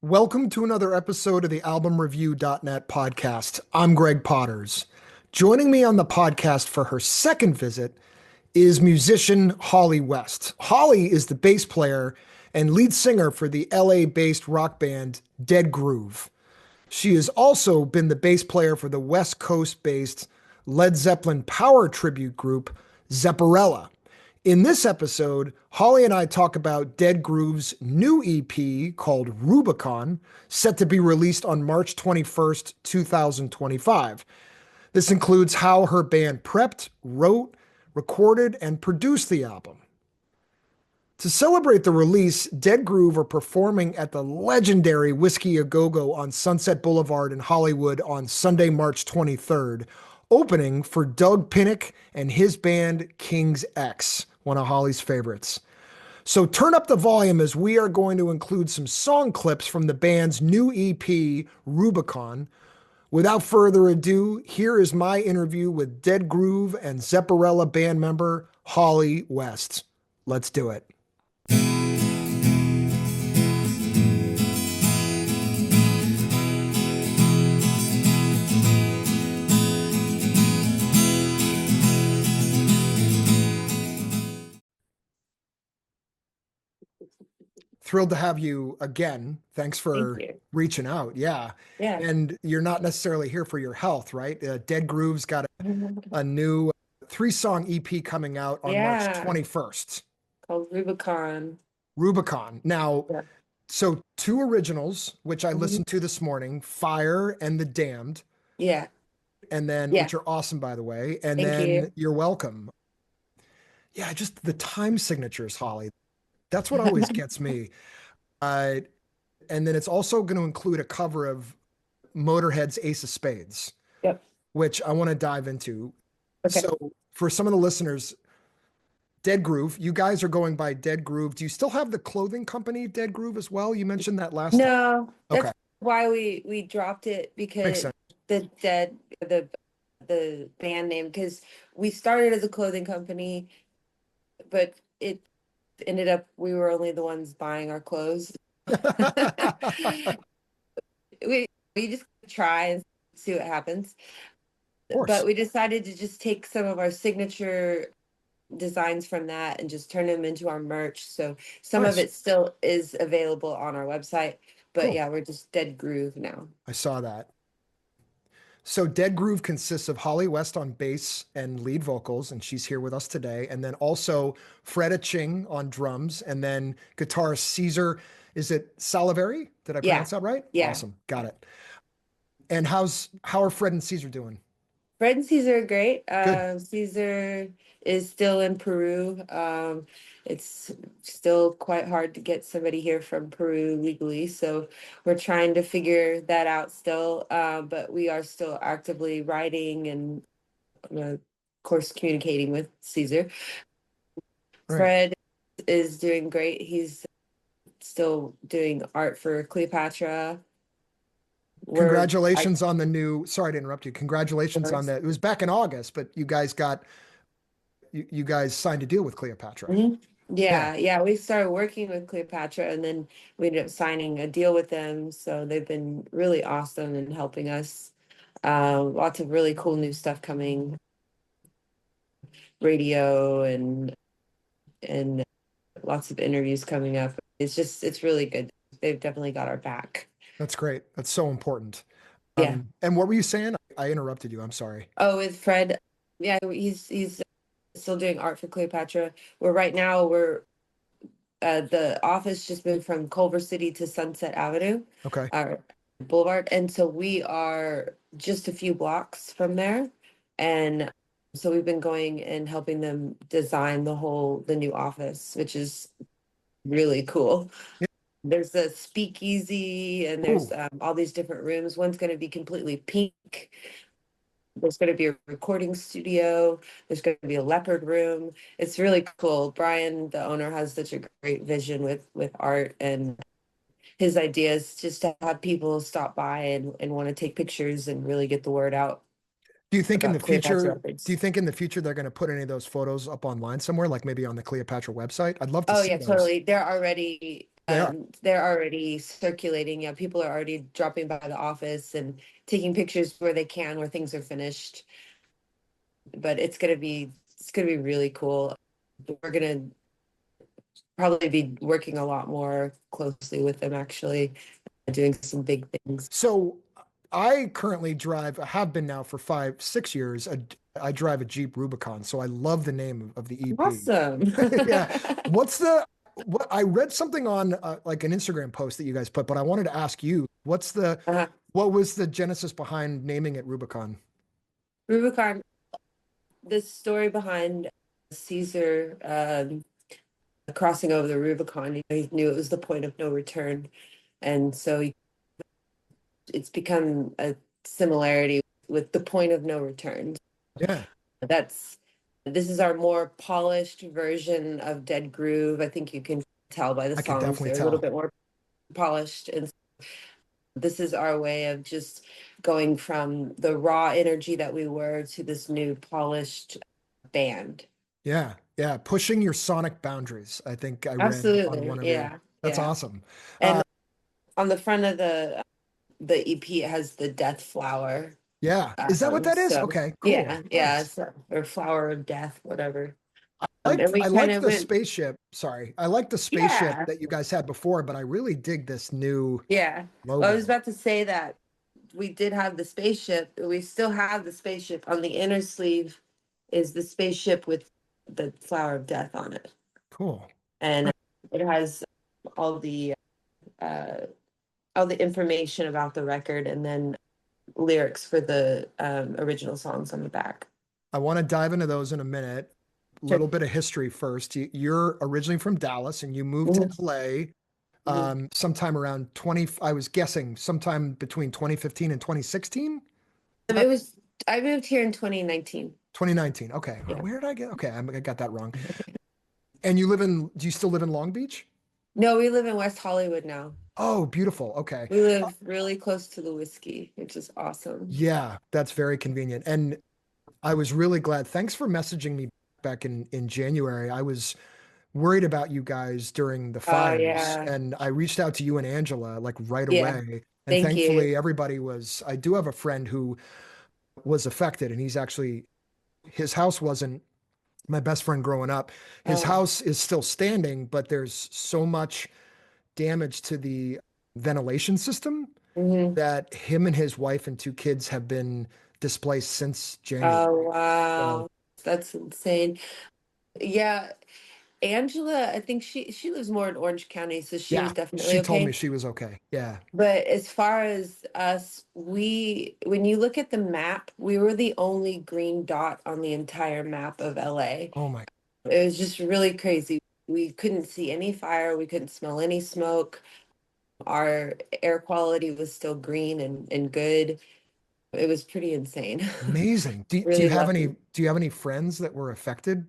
Welcome to another episode of the albumreview.net podcast. I'm Greg Potters. Joining me on the podcast for her second visit is musician Holly West. Holly is the bass player and lead singer for the LA-based rock band Dead Groove. She has also been the bass player for the West Coast-based Led Zeppelin power tribute group Zepparella. In this episode, Holly and I talk about Dead Groove's new EP called Rubicon, set to be released on March 21st, 2025. This includes how her band prepped, wrote, recorded, and produced the album. To celebrate the release, Dead Groove are performing at the legendary Whisky A Go Go on Sunset Boulevard in Hollywood on Sunday, March 23rd, opening for Doug Pinnick and his band King's X, one of Holly's favorites. So turn up the volume as we are going to include some song clips from the band's new EP, Rubicon. Without further ado, here is my interview with Dead Groove and Zepparella band member Holly West. Let's do it. Thrilled to have you again. Thanks for reaching out. Yeah. Yeah. And you're not necessarily here for your health, right? Dead Groove's got a new 3-song EP coming out on March 21st. Called Rubicon. Rubicon. Now, so 2 originals, which I listened to this morning, Fire and The Damned. Yeah. And then, which are awesome, by the way. And then You're Welcome. Yeah, just the time signatures, Holly. That's what always gets me. And then it's also going to include a cover of Motorhead's Ace of Spades, which I want to dive into. Okay. So for some of the listeners, Dead Groove, you guys are going by Dead Groove. Do you still have the clothing company Dead Groove as well? You mentioned that last time. No, that's why we dropped it, because the band name, because we started as a clothing company, but it ended up we were only the ones buying our clothes. we just try and see what happens. But we decided to just take some of our signature designs from that and just turn them into our merch. So some of it still is available on our website, but we're just Dead Groove now. I saw that. So Dead Groove consists of Holly West on bass and lead vocals, and she's here with us today. And then also Freda Ching on drums, and then guitarist Caesar, is it Saliveri? Did I pronounce that right? Yeah. Awesome. Got it. And how are Fred and Caesar doing? Fred and Caesar are great. Caesar is still in Peru. It's still quite hard to get somebody here from Peru legally, so we're trying to figure that out still. But we are still actively writing and, of course, communicating with Caesar. Fred is doing great. He's still doing art for Cleopatra. Congratulations on the new, sorry to interrupt you. Congratulations on that. It was back in August, but you guys signed a deal with Cleopatra. Mm-hmm. Yeah. We started working with Cleopatra, and then we ended up signing a deal with them. So they've been really awesome and helping us. Lots of really cool new stuff coming. Radio and lots of interviews coming up. It's really good. They've definitely got our back. That's great. That's so important. Yeah. And what were you saying? I interrupted you. I'm sorry. Oh, with Fred. Yeah, he's still doing art for Cleopatra. Right now the office just moved from Culver City to Sunset Avenue. Boulevard. And so we are just a few blocks from there. And so we've been going and helping them design the new office, which is really cool. Yeah. There's a speakeasy, and there's all these different rooms. One's going to be completely pink. There's going to be a recording studio. There's going to be a leopard room. It's really cool. Brian, the owner, has such a great vision with art, and his idea is just to have people stop by and want to take pictures and really get the word out. Do you think in the future they're going to put any of those photos up online somewhere, like maybe on the Cleopatra website? I'd love to see those. Totally. They're already They are. They're already circulating. Yeah, people are already dropping by the office and taking pictures where they can, where things are finished. But it's gonna be really cool. We're gonna probably be working a lot more closely with them, actually, doing some big things. So I currently drive, I have been now for 5, 6 years. I drive a Jeep Rubicon, so I love the name of the EP. Awesome. Yeah. What's the what I read something on like an Instagram post that you guys put, but I wanted to ask you, uh, what was the genesis behind naming it Rubicon? Rubicon, the story behind Caesar crossing over the Rubicon, he knew it was the point of no return. And so it's become a similarity with the point of no return. Yeah, That's this is our more polished version of Dead Groove. I think you can tell by the I could songs, definitely they're a little tell. bit more polished. And this is our way of just going from the raw energy that we were to this new polished band. Yeah, yeah, pushing your sonic boundaries. I think I read on Absolutely. one of your. Yeah. That's Yeah. awesome. And on the front of the EP, it has the death flower. Yeah, is that what that is? So Okay, cool, yeah, yeah, nice. so, or flower of death, whatever. And Liked we I kind liked of the went, spaceship. Sorry, I liked the spaceship yeah, that you guys had before, but I really dig this new yeah. Well, I was logo. about to say that we did have the spaceship. We still have the spaceship. On the inner sleeve is the spaceship with the flower of death on it, Cool. and it has all the uh, all the information about the record, and then lyrics for the original songs on the back. I want to dive into those in a minute. A Sure. little bit of history first. You're originally from Dallas and you moved to Mhm, LA mhm. sometime around 20, I was guessing sometime between 2015 and 2016. It was I moved here in 2019. 2019. Okay. Yeah. Where did I get? Okay, I got that wrong. And do you still live in Long Beach? No, we live in West Hollywood now. Oh, beautiful. Okay. We live really close to the whiskey, which is awesome. Yeah, that's very convenient. And I was really glad. Thanks for messaging me back in January. I was worried about you guys during the Oh fires, yeah. and I reached out to you and Angela like right Yeah. away. And Thank you. thankfully, everybody was. I do have a friend who was affected, and he's actually his house wasn't my best friend growing up. His Oh. house is still standing, but there's so much damage to the ventilation system Mhm. that him and his wife and 2 kids have been displaced since Oh January. So wow. That's insane. Yeah, Angela, I think she lives more in Orange County, so she yeah, was definitely she told me okay. she was okay. Yeah. But as far as us, when you look at the map, we were the only green dot on the entire map of LA. Oh my. It was just really crazy. We couldn't see any fire, we couldn't smell any smoke. Our air quality was still green and good. It was pretty insane. Amazing. Do you Really have any lucky. do you have any friends that were affected?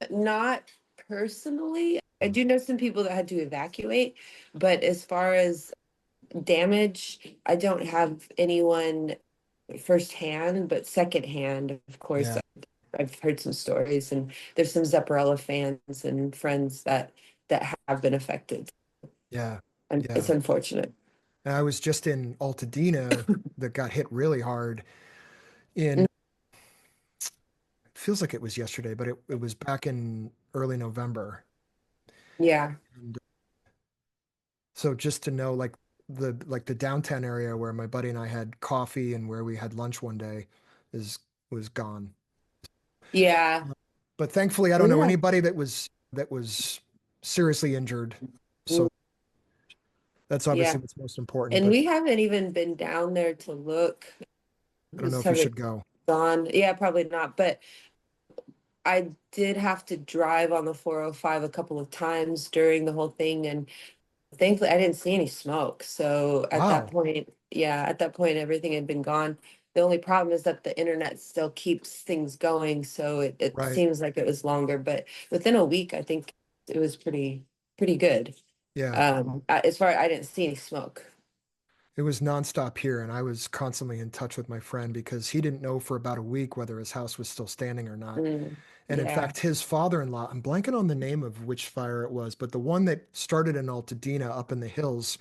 Not personally. I do know some people that had to evacuate, but as far as damage, I don't have anyone firsthand, but secondhand, of course, Yeah. I've heard some stories, and there's some Zepparella fans and friends that have been affected, Yeah. and it's Yeah. unfortunate. And I was just in Altadena that got hit really hard Mm. in feels like it was yesterday, but it was back in early November. Yeah, And so just to know the downtown area where my buddy and I had coffee and where we had lunch one day is was gone. yeah, But thankfully I don't know yeah. anybody that was seriously injured. Mm. So that's Yeah. obviously what's most important, And but we haven't even been down there to look. I We don't know just if you haven't should go. gone. Yeah, probably not. But I did have to drive on the 405 a couple of times during the whole thing, and thankfully I didn't see any smoke. So at that Wow. point, yeah, at that point everything had been gone. The only problem is that the internet still keeps things going, so it Right. seems like it was longer, but within a week I think it was pretty good. Yeah. As far I didn't see any smoke. It was nonstop here, and I was constantly in touch with my friend because he didn't know for about a week whether his house was still standing or not. Mm, And in yeah. fact, his father-in-law, I'm blanking on the name of which fire it was, but the one that started in Altadena up in the hills,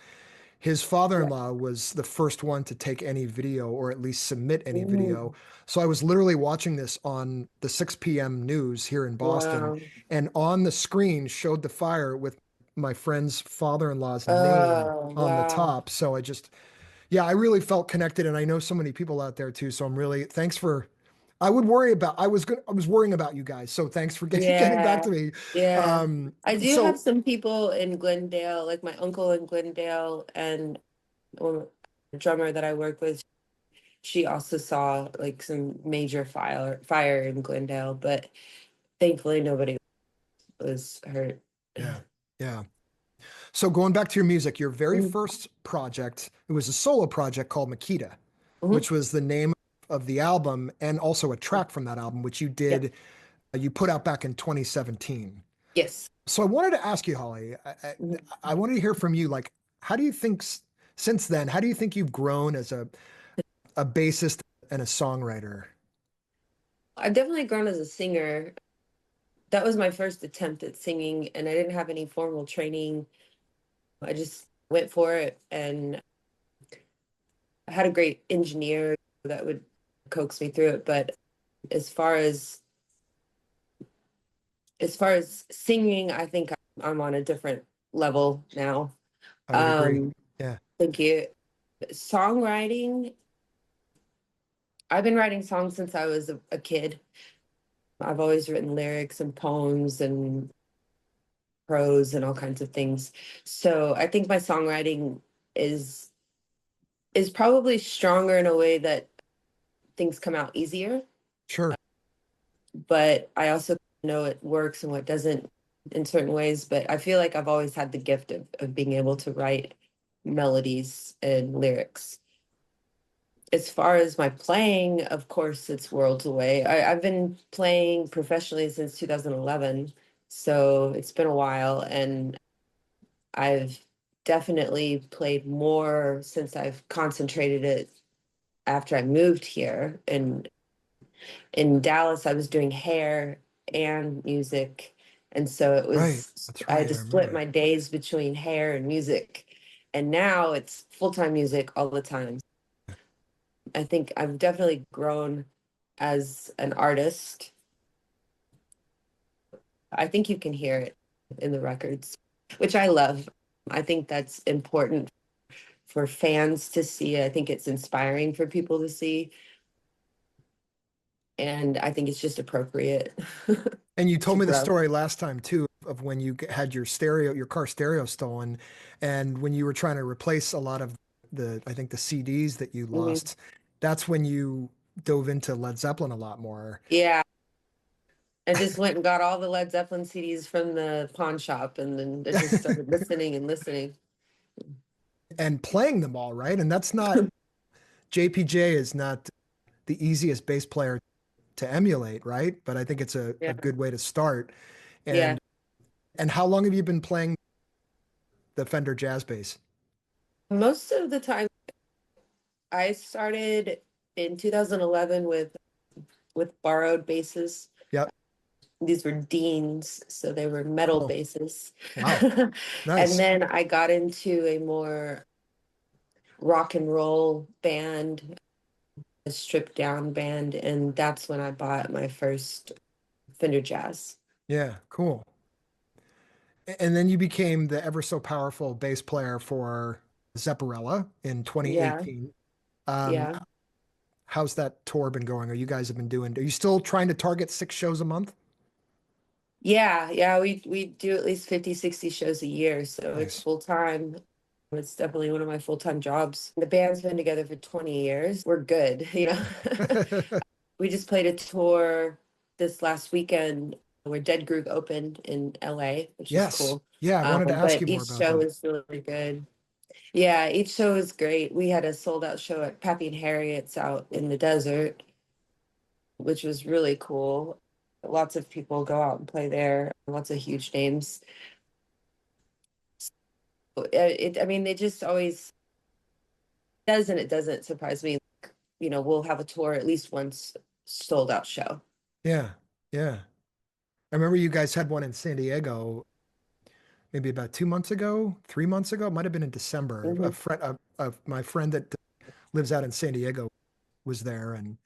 his Yeah. father-in-law was the first one to take any video or at least submit any video. Mm, So I was literally watching this on the 6 p.m. news here in Boston, wow. and on the screen showed the fire with my friend's father-in-law's name Oh, on the wow. top. So I just, yeah, I really felt connected, and I know so many people out there too. So I'm really thanks for. I was worrying about you guys. So thanks for getting back Yeah. to me. Yeah. Um, I do have so some people in Glendale, like my uncle in Glendale and a drummer that I work with. She also saw like some major fire in Glendale, but thankfully nobody was hurt. yeah, yeah. So going back to your music, your very Mhm. first project, it was a solo project called Makita, Mhm. which was the name of the album and also a track from that album, which Yep. you put out back in 2017. Yes. So I wanted to ask you, Holly, Mhm. I wanted to hear from you, like, how do you think since then, how do you think you've grown as a bassist and a songwriter? I've definitely grown as a singer. That was my first attempt at singing, and I didn't have any formal training. I just went for it, and I had a great engineer that would coax me through it. But as far as as far as singing, I think I'm on a different level now. I would agree. Um, Yeah. Thank you. Songwriting, I've been writing songs since I was a kid. I've always written lyrics and poems and prose and all kinds of things. So I think my songwriting is is probably stronger in a way that things come out easier, Sure. but I also know it works and what doesn't in certain ways. But I feel like I've always had the gift of being able to write melodies and lyrics. As far as my playing, of course, it's worlds away. I've been playing professionally since 2011, so it's been a while, and I've definitely played more since I've concentrated it after I moved here. And in Dallas, I was doing hair and music, and so it Right. was That's I had right. to I split remember. my days between hair and music, and now it's full-time music all the time. I think I've definitely grown as an artist. I think you can hear it in the records, which I love. I think that's important for fans to see. I think it's inspiring for people to see. And I think it's just appropriate And you to told me the grow. story last time too of when you had your car stereo stolen, and when you were trying to replace a lot of I think the CDs that you Mhm. lost. That's when you dove into Led Zeppelin a lot more Yeah. I just went and got all the Led Zeppelin CDs from the pawn shop and then I just started listening and listening. and playing them all, right? And that's not JPJ is not the easiest bass player to emulate, right? But I think it's a Yeah. good way to start. Yeah. And how long have you been playing the Fender Jazz bass? Most of the time I started in 2011 with borrowed basses. Yep. These were Deans, so they were metal Oh, basses. wow. And Nice. then I got into a more rock and roll band, a stripped down band, and that's when I bought my first Fender Jazz. Yeah, cool. And then you became the ever so powerful bass player for Zepparella in Yeah, 2018. Um, yeah. how's that tour been going? Are you guys have been doing, are you still trying to target 6 shows a month? Yeah, yeah, we do at least 50, 60 shows a year, so it's Nice. full time. It's definitely one of my full-time jobs. The band's been together for 20 years. We're good, you know. We just played a tour this last weekend where Dead Groove opened in LA, which is Yes. cool. Yeah, I wanted to ask But you more each about show that. is really good. Yeah, each show is great. We had a sold out show at Pappy and Harriet's out in the desert, which was really cool. Lots of people go out and play there, lots of huge names. I mean, they just always does, and it doesn't surprise me. We'll have a tour at least once sold out show. Yeah, yeah. I remember you guys had one in San Diego maybe about 2 months ago, 3 months ago. It might have been in December. A Hmm. friend of my friend that lives out in San Diego was there and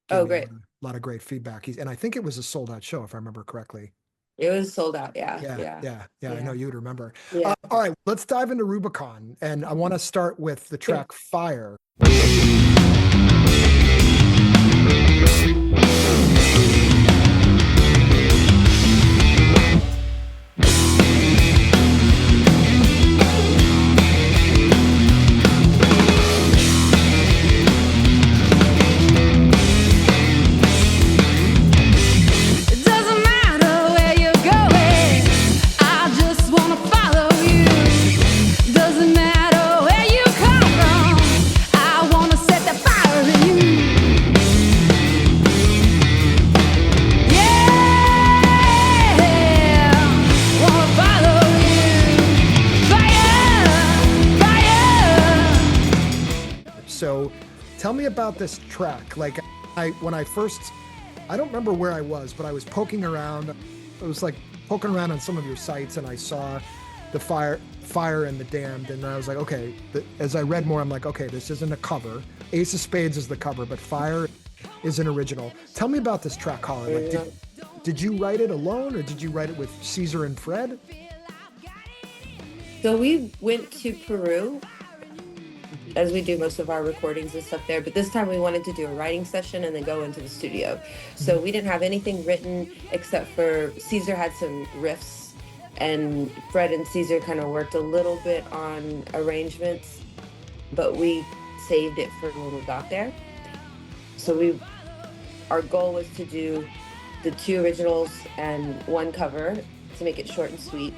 gave Oh, me a great. lot of great feedback. And I think it was a sold out show, if I remember correctly. It was sold out. Yeah, Yeah, yeah, yeah, yeah. I know yeah, you would remember. yeah. All right, let's dive into Rubicon. And I want to start with the Good. track Fire. It doesn't matter where you're going, I just wanna follow you. Doesn't matter where you come from, I wanna set the fire in you. Yeah, wanna follow you. Fire, fire. So tell me about this track. Like when I don't remember where I was, but I was poking around. I was like poking around on some of your sites and I saw the Fire and the Damned. And I was like, okay, as I read more, I'm like, okay, this isn't a cover. Ace of Spades is the cover, but Fire is an original. Tell me about this track, Holly. Like, did you write it alone or did you write it with Caesar and Fred? So we went to Peru, as we do most of our recordings and stuff there. But this time we wanted to do a writing session and then go into the studio. So we didn't have anything written except for Caesar had some riffs, and Fred and Caesar kind of worked a little bit on arrangements, but we saved it for when we got there. So our goal was to do the two originals and one cover to make it short and sweet.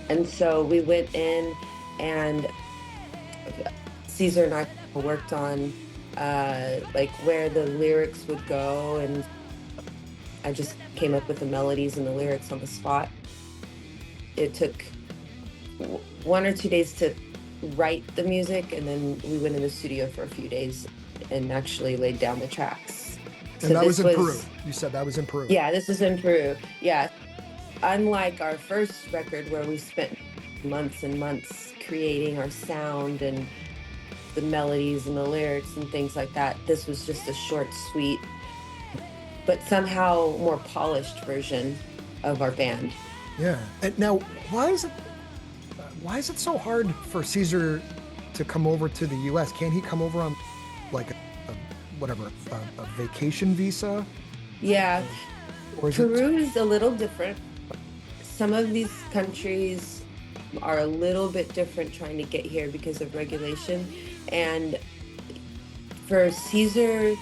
And so we went in and Caesar and I worked on like where the lyrics would go, and I just came up with the melodies and the lyrics on the spot. It took 1 or 2 days to write the music, and then we went in the studio for a few days and actually laid down the tracks. And that was in Peru. You said that was in Peru. Yeah, this was in Peru. Yeah. Unlike our first record where we spent months and months creating our sound and the melodies and the lyrics and things like that, this was just a short, sweet, but somehow more polished version of our band. Yeah. And now, why is it so hard for Caesar to come over to the U.S.? Can't he come over on like a vacation visa? Yeah. Or is Peru is a little different. Some of these countries are a little bit different trying to get here because of regulation. And for Caesar,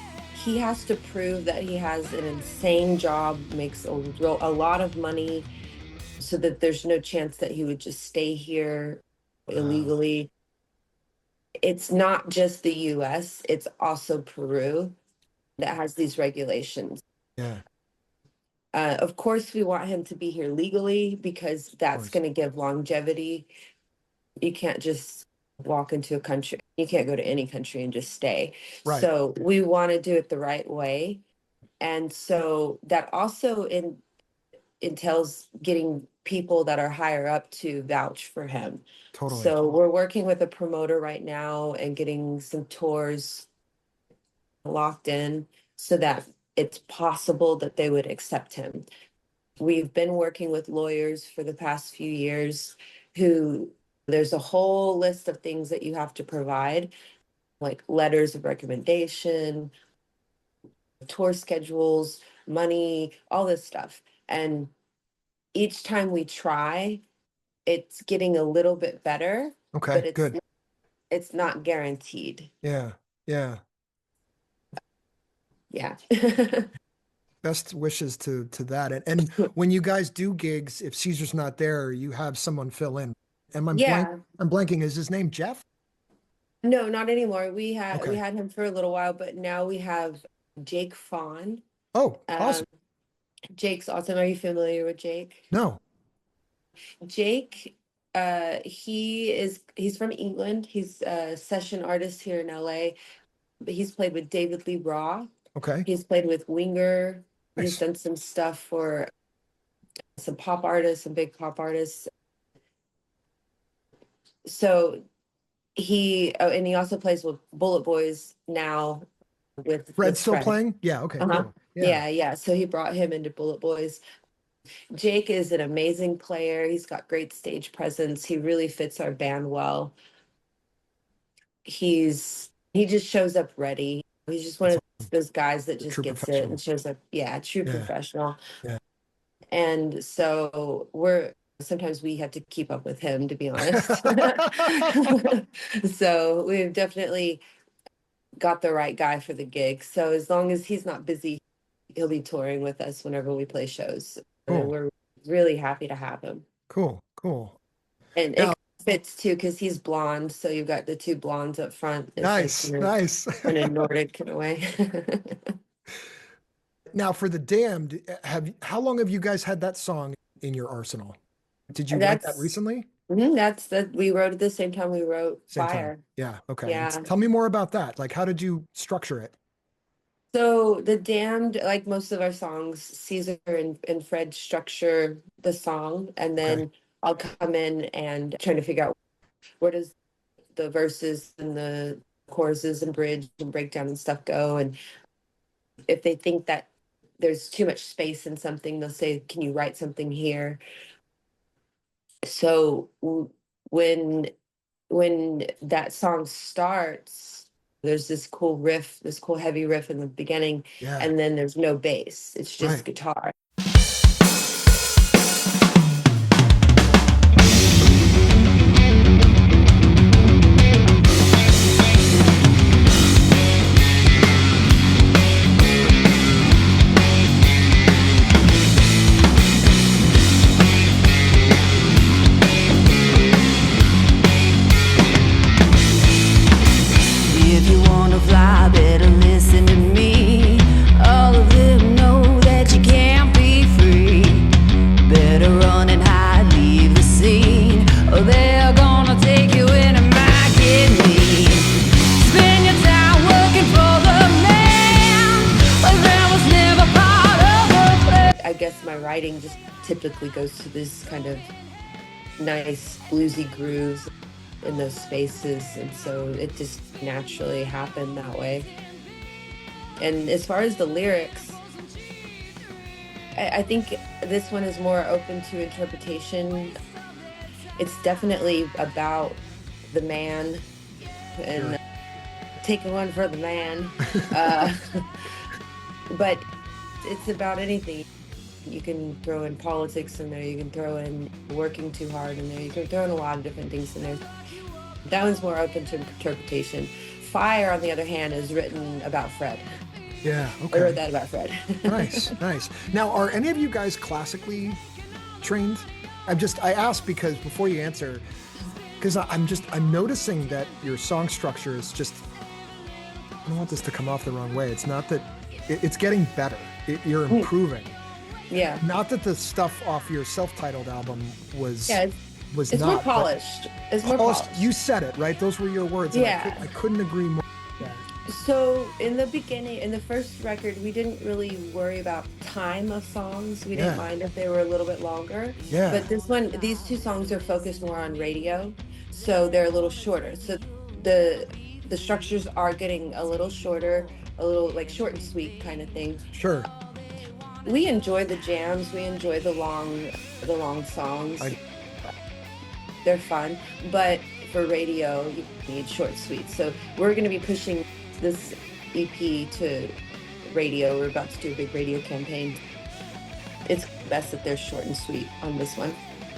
he has to prove that he has an insane job, makes a lot of money, so that there's no chance that he would just stay here illegally. It's not just the US, it's also Peru that has these regulations. Yeah. Of course, we want him to be here legally because that's going to give longevity. You can't just walk into a country. You can't go to any country and just stay. Right. So we want to do it the right way. And so that also entails getting people that are higher up to vouch for him. Totally. So we're working with a promoter right now and getting some tours locked in so that it's possible that they would accept him. We've been working with lawyers for the past few years who there's a whole list of things that you have to provide, like letters of recommendation, tour schedules, money, all this stuff. And each time we try, it's getting a little bit better. Okay, but good. It's not guaranteed. Yeah, yeah. Yeah. Best wishes to that. And when you guys do gigs, if Caesar's not there, you have someone fill in. And I'm blanking. Is his name Jeff? No, not anymore. We Okay. had him for a little while, but now we have Jake Fawn. Oh, awesome. Jake's awesome. Are you familiar with Jake? No. Jake He's from England. He's a session artist here in LA. But he's played with David Lee Roth. Okay. He's played with Winger. Nice. He's done some stuff for some pop artists, some big pop artists. So and he also plays with Bullet Boys now. Fred's still playing? Yeah, okay. Cool. Yeah. So he brought him into Bullet Boys. Jake is an amazing player. He's got great stage presence. He really fits our band well. He just shows up ready. He's just one of those guys that just gets it and shows up. Yeah, true professional. Yeah. And so sometimes we have to keep up with him, to be honest. So we've definitely got the right guy for the gig. So as long as he's not busy, he'll be touring with us whenever we play shows. Cool. And we're really happy to have him. Cool. And it fits too, because he's blonde. So you've got the two blondes up front. Nice. In a Nordic kind of way. Now for The Damned, how long have you guys had that song in your arsenal? Did you write that recently? We wrote it at the same time we wrote Fire. Yeah. Okay. Yeah. Tell me more about that. Like, how did you structure it? So The Damned, like most of our songs, Caesar and Fred structure the song, and then I'll come in and trying to figure out where does the verses and the choruses and bridge and breakdown and stuff go. And if they think that there's too much space in something, they'll say, can you write something here? So when that song starts, there's this cool riff, this cool heavy riff in the beginning, and then there's no bass. It's just guitar. If you wanna fly, better listen to me. All of them know that you can't be free. Better run and hide, leave the scene, or they're gonna take you in and might get me. Spend your time working for the man, but that was never part of the plan. I guess my writing just typically goes to this kind of nice bluesy grooves in those spaces, and so it just naturally happened that way. And as far as the lyrics, I think this one is more open to interpretation. It's definitely about the man and taking one for the man, but it's about anything. You can throw in politics in there, you can throw in working too hard in there, you can throw in a lot of different things in there. That one's more open to interpretation. Fire, on the other hand, is written about Fred. Yeah, okay. I wrote that about Fred. Nice. Now, are any of you guys classically trained? I ask because before you answer, because I'm noticing that your song structure is just, I don't want this to come off the wrong way. It's not that, it's getting better. You're improving. Yeah. Not that the stuff off your self-titled album was it's not more polished. It's more polished. You said it, right? Those were your words. Yeah. I couldn't agree more. So in the beginning, in the first record, we didn't really worry about time of songs. We didn't mind if they were a little bit longer. Yeah. But these two songs are focused more on radio, so they're a little shorter. So the structures are getting a little shorter, a little like short and sweet kind of thing. Sure. We enjoy the jams. We enjoy the long songs. They're fun, but for radio, you need short, sweet. So we're going to be pushing this EP to radio. We're about to do a big radio campaign. It's best that they're short and sweet on this one.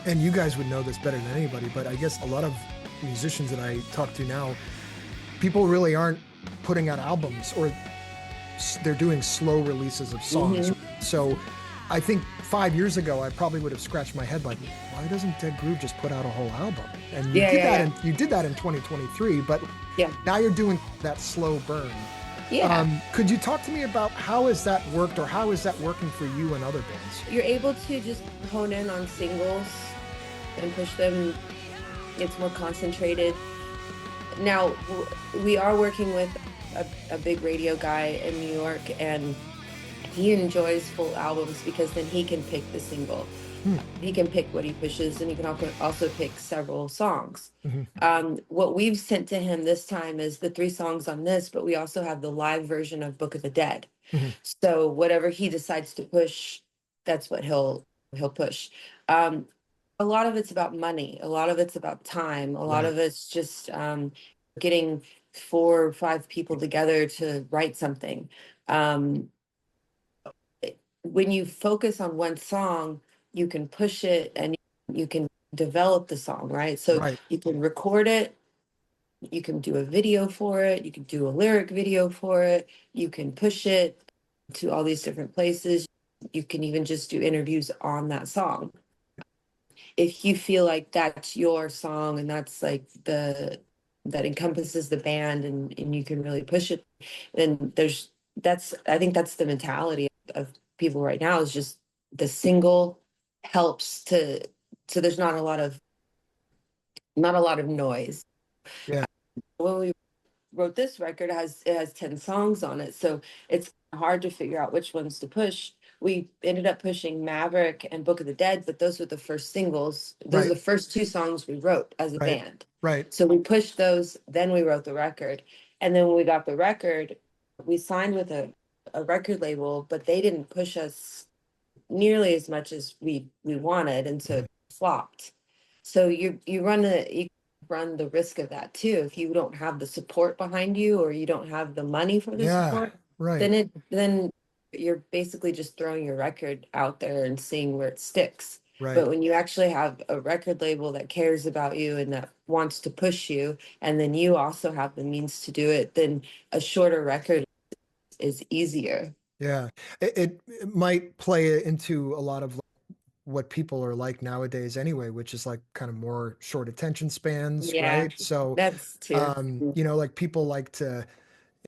And you guys would know this better than anybody, but I guess a lot of musicians that I talk to now, people really aren't putting out albums, or they're doing slow releases of songs. Mm-hmm. So I think 5 years ago, I probably would have scratched my head like, why doesn't Dead Groove just put out a whole album? And you did that in 2023, but now you're doing that slow burn. Yeah. Could you talk to me about how has that worked, or how is that working for you and other bands? You're able to just hone in on singles and push them It's more concentrated. Now, we are working with a big radio guy in New York, and he enjoys full albums because then he can pick the single. He can pick what he pushes, and he can also pick several songs. What we've sent to him this time is the 3 songs on this, but we also have the live version of Book of the Dead. So whatever he decides to push, that's what he'll push. A lot of it's about money. A lot of it's about time. A lot of it's just getting 4 or 5 people together to write something. When you focus on one song, you can push it and you can develop the song, right? So you can record it, you can do a video for it, you can do a lyric video for it, you can push it to all these different places. You can even just do interviews on that song. If you feel like that's your song and that's like that encompasses the band and you can really push it, then I think that's the mentality of people right now, is just the single helps so there's not a lot of noise. When we wrote this record, it has 10 songs on it, so it's hard to figure out which ones to push. We ended up pushing Maverick and Book of the Dead, but those were the first singles. Those are the first 2 songs we wrote as a band. So we pushed those, then we wrote the record. And then when we got the record, we signed with a record label, but they didn't push us nearly as much as we wanted, and so it flopped. So you run the risk of that too. If you don't have the support behind you, or you don't have the money for the support, then you're basically just throwing your record out there and seeing where it sticks. But when you actually have a record label that cares about you and that wants to push you, and then you also have the means to do it, then a shorter record is easier. It might play into a lot of what people are like nowadays anyway, which is like kind of more short attention spans, right? So that's too. like people like to,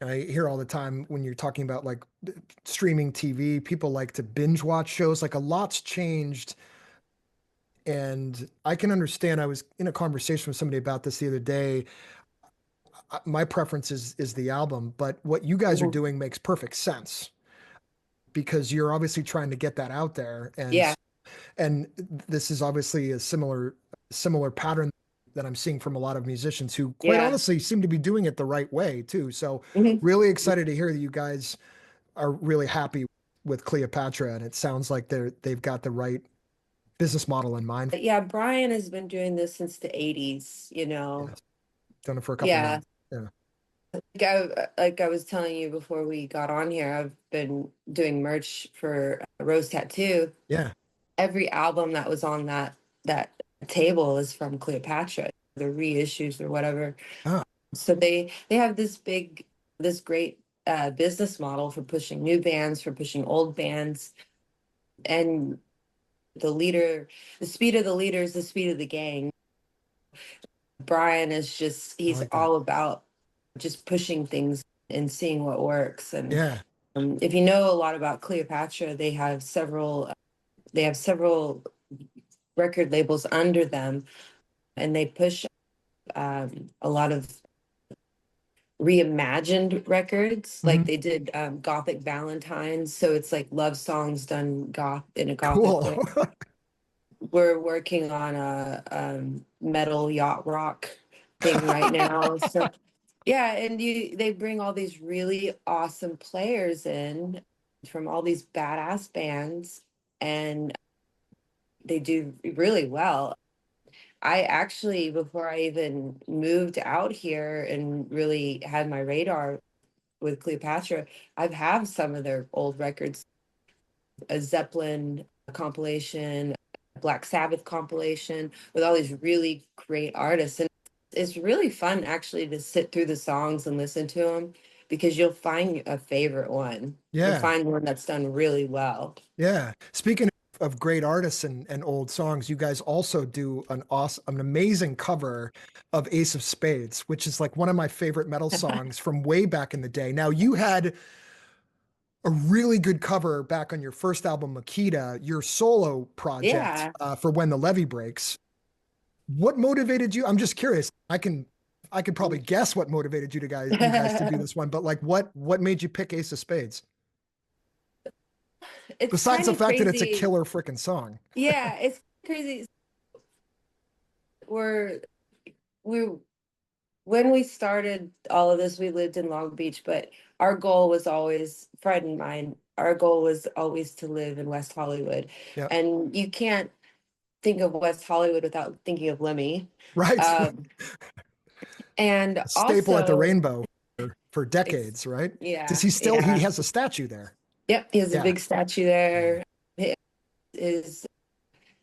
I hear all the time when you're talking about like streaming TV, people like to binge watch shows. Like a lot's changed. And I can understand. I was in a conversation with somebody about this the other day. My preference is the album, but what you guys are doing makes perfect sense, because you're obviously trying to get that out there. And this is obviously a similar pattern that I'm seeing from a lot of musicians who quite honestly seem to be doing it the right way too. So really excited to hear that you guys are really happy with Cleopatra, and it sounds like they've got the right business model in mind. Yeah, Brian has been doing this since the 80s, Done it for a couple of months. Like I was telling you before we got on here, I've been doing merch for Rose Tattoo. Every album that was on that table is from Cleopatra, the reissues or whatever. So they have this great business model for pushing new bands, for pushing old bands, and the speed of the leader is the speed of the gang. Brian is he's all about just pushing things and seeing what works. And if you know a lot about Cleopatra, they have several record labels under them, and they push a lot of reimagined records. Like they did Gothic Valentines, so it's like love songs done in a gothic way. We're working on a metal yacht rock thing right now. So and they bring all these really awesome players in from all these badass bands, and they do really well. I actually, before I even moved out here and really had my radar with Cleopatra, I've had some of their old records, a Zeppelin compilation, a Black Sabbath compilation, with all these really great artists. And it's really fun actually to sit through the songs and listen to them, because you'll find a favorite one. You'll find one that's done really well. Speaking of great artists and old songs, you guys also do an amazing cover of Ace of Spades, which is like one of my favorite metal songs from way back in the day. Now, you had a really good cover back on your first album, Makita, your solo project for When the Levee Breaks. What motivated you? I'm just curious. I can probably guess what motivated you guys to do this one, but like what made you pick Ace of Spades? It's Besides kind the of fact that it's a crazy. killer freaking song. Yeah, it's crazy. We're we when we started all of this, we lived in Long Beach, but our goal was always, Fred and mine, our goal was always to live in West Hollywood. Yeah. And you can't think of West Hollywood without thinking of Lemmy. Right. Um, and A staple at the also, Rainbow for it's, decades, right? Does yeah, he still he yeah. has a statue there? Yep, he has a Yeah. big statue there. His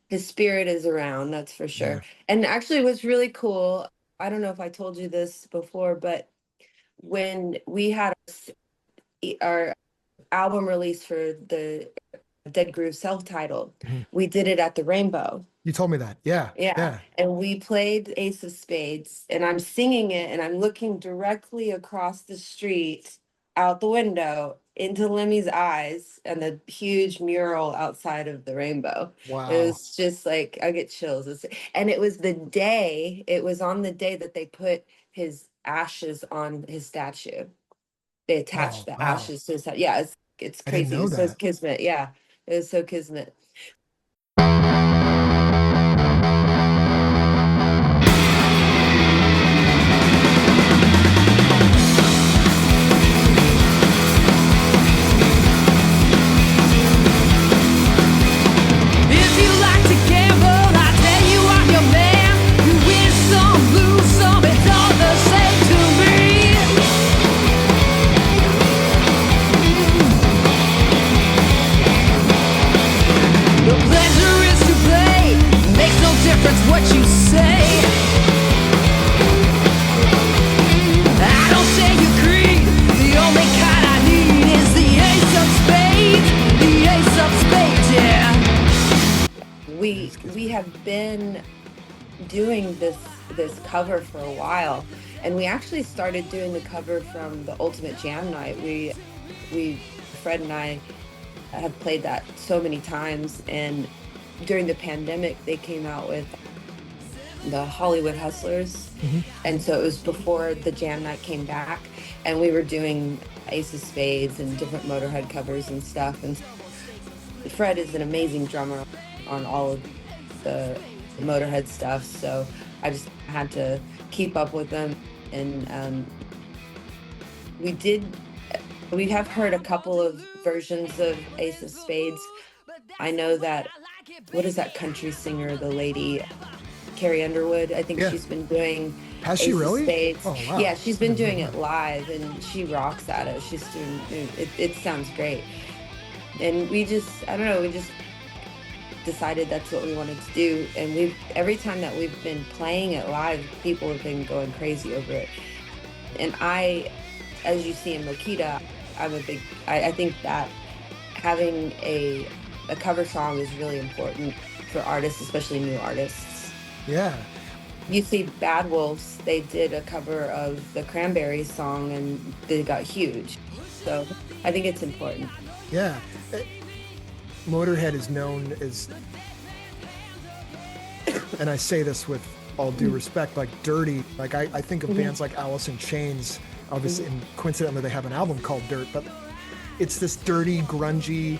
his spirit is around, that's for Yeah. sure. And actually, what's really cool, I don't know if I told you this before, but when we had our album release for the Dead Groove self-titled, Mhm. we did it at the Rainbow. You told me that. Yeah. Yeah. Yeah. And we played Ace of Spades, and I'm singing it, and I'm looking directly across the street out the window into Lemmy's eyes and the huge mural outside of the Rainbow. It Wow. was just like, I get chills. And it was it was on the day that they put his ashes on his statue. They attached Oh, the wow. ashes to his, yeah, it's I didn't crazy. know It's so that. kismet. Yeah, it was so kismet. If you like to gamble, I tell you I'm your man. You win some, lose some, it's all the same to me. The pleasure is to play, makes no difference what you say. I don't share your creed, the only kind I need is the ace of spades, the ace of spades, yeah. We have been doing this cover for a while, and we actually started doing the cover from the Ultimate Jam Night. We Fred and I have played that so many times, and during the pandemic they came out with the Hollywood Hustlers. Mhm. And so it was before the Jam Night came back, and we were doing Ace of Spades and different Motorhead covers and stuff. And Fred is an amazing drummer on all of the Motorhead stuff, so I just had to keep up with them. And we have heard a couple of versions of Ace of Spades. I know that, what is that country singer, the lady, Carrie Underwood? I think Yeah. she's been doing Has she Ace of really? Spades. Oh, wow. Yeah, she's been I didn't doing know it that. live, and she rocks at it. She's doing it. It sounds great. And we just, I don't know, we just decided that's what we wanted to do. And every time that we've been playing it live, people have been going crazy over it. And as you see in Makita, I think that having a cover song is really important for artists, especially new artists. Yeah. You see Bad Wolves, they did a cover of the Cranberries song, and they got huge. So I think it's important. Yeah. Motorhead is known as, and I say this with all due respect, like dirty. Like I think of bands like Alice in Chains, obviously, and coincidentally they have an album called Dirt, but it's this dirty, grungy.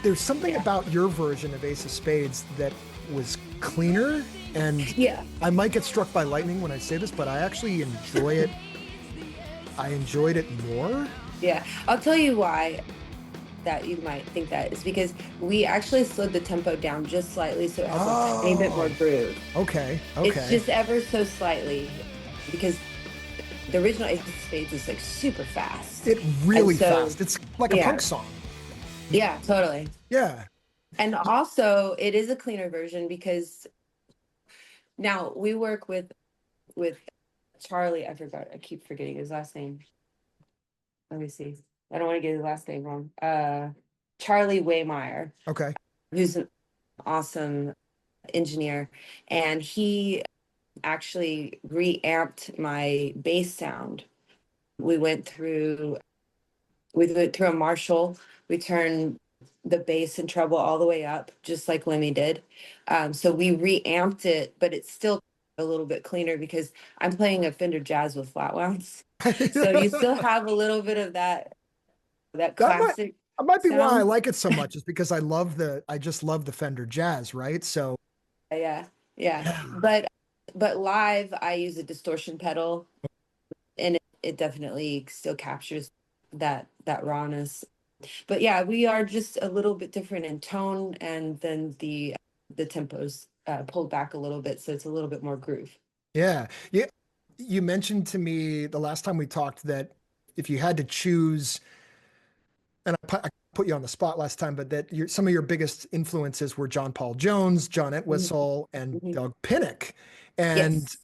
There's something about your version of Ace of Spades that was cleaner, and Yeah. I might get struck by lightning when I say this, but I actually enjoy it. I enjoyed it more. Yeah, I'll tell you why that you might think that is because we actually slowed the tempo down just slightly, so it has a tiny bit more groove. Okay. It's just ever so slightly, because the original Ace of Spades is like super fast. It really And so- fast. It's like a yeah. punk song. Yeah, totally. Yeah. And also, it is a cleaner version because now we work with Charlie. I keep forgetting his last name. Let me see. I don't want to get his last name wrong. Charlie Waymeyer, Okay. who's an awesome engineer, and he actually reamped my bass sound. We went through a Marshall. We turned the bass and treble all the way up, just like Lemmy did. So we reamped it, but it's still a little bit cleaner because I'm playing a Fender Jazz with flat wounds. So you still have a little bit of that classic that might be why I sound. like it so much, is because I just love the Fender Jazz, right? So Yeah. yeah. But live I use a distortion pedal, and it definitely still captures that rawness. But yeah, we are just a little bit different in tone, and then the tempos pulled back a little bit, so it's a little bit more groove. Yeah. Yeah. You mentioned to me the last time we talked that if you had to choose, and I put you on the spot last time, but that some of your biggest influences were John Paul Jones, John Mhm, Entwistle, and mhm. Doug Pinnick. And Yes.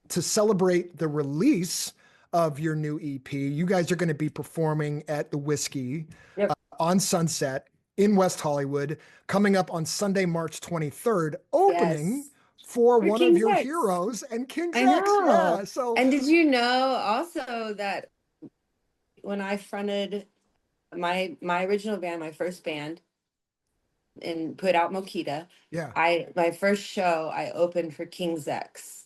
to celebrate the release of your new EP, you guys are going to be performing at the Whisky Yep. on Sunset in West Hollywood, coming up on Sunday, March 23rd, opening Yes. for For one of King's your X. heroes and King's I X. Yeah. know. So And did you know also that when I fronted my original band, my first band, and put out Mokita, yeah. my first show I opened for King's X.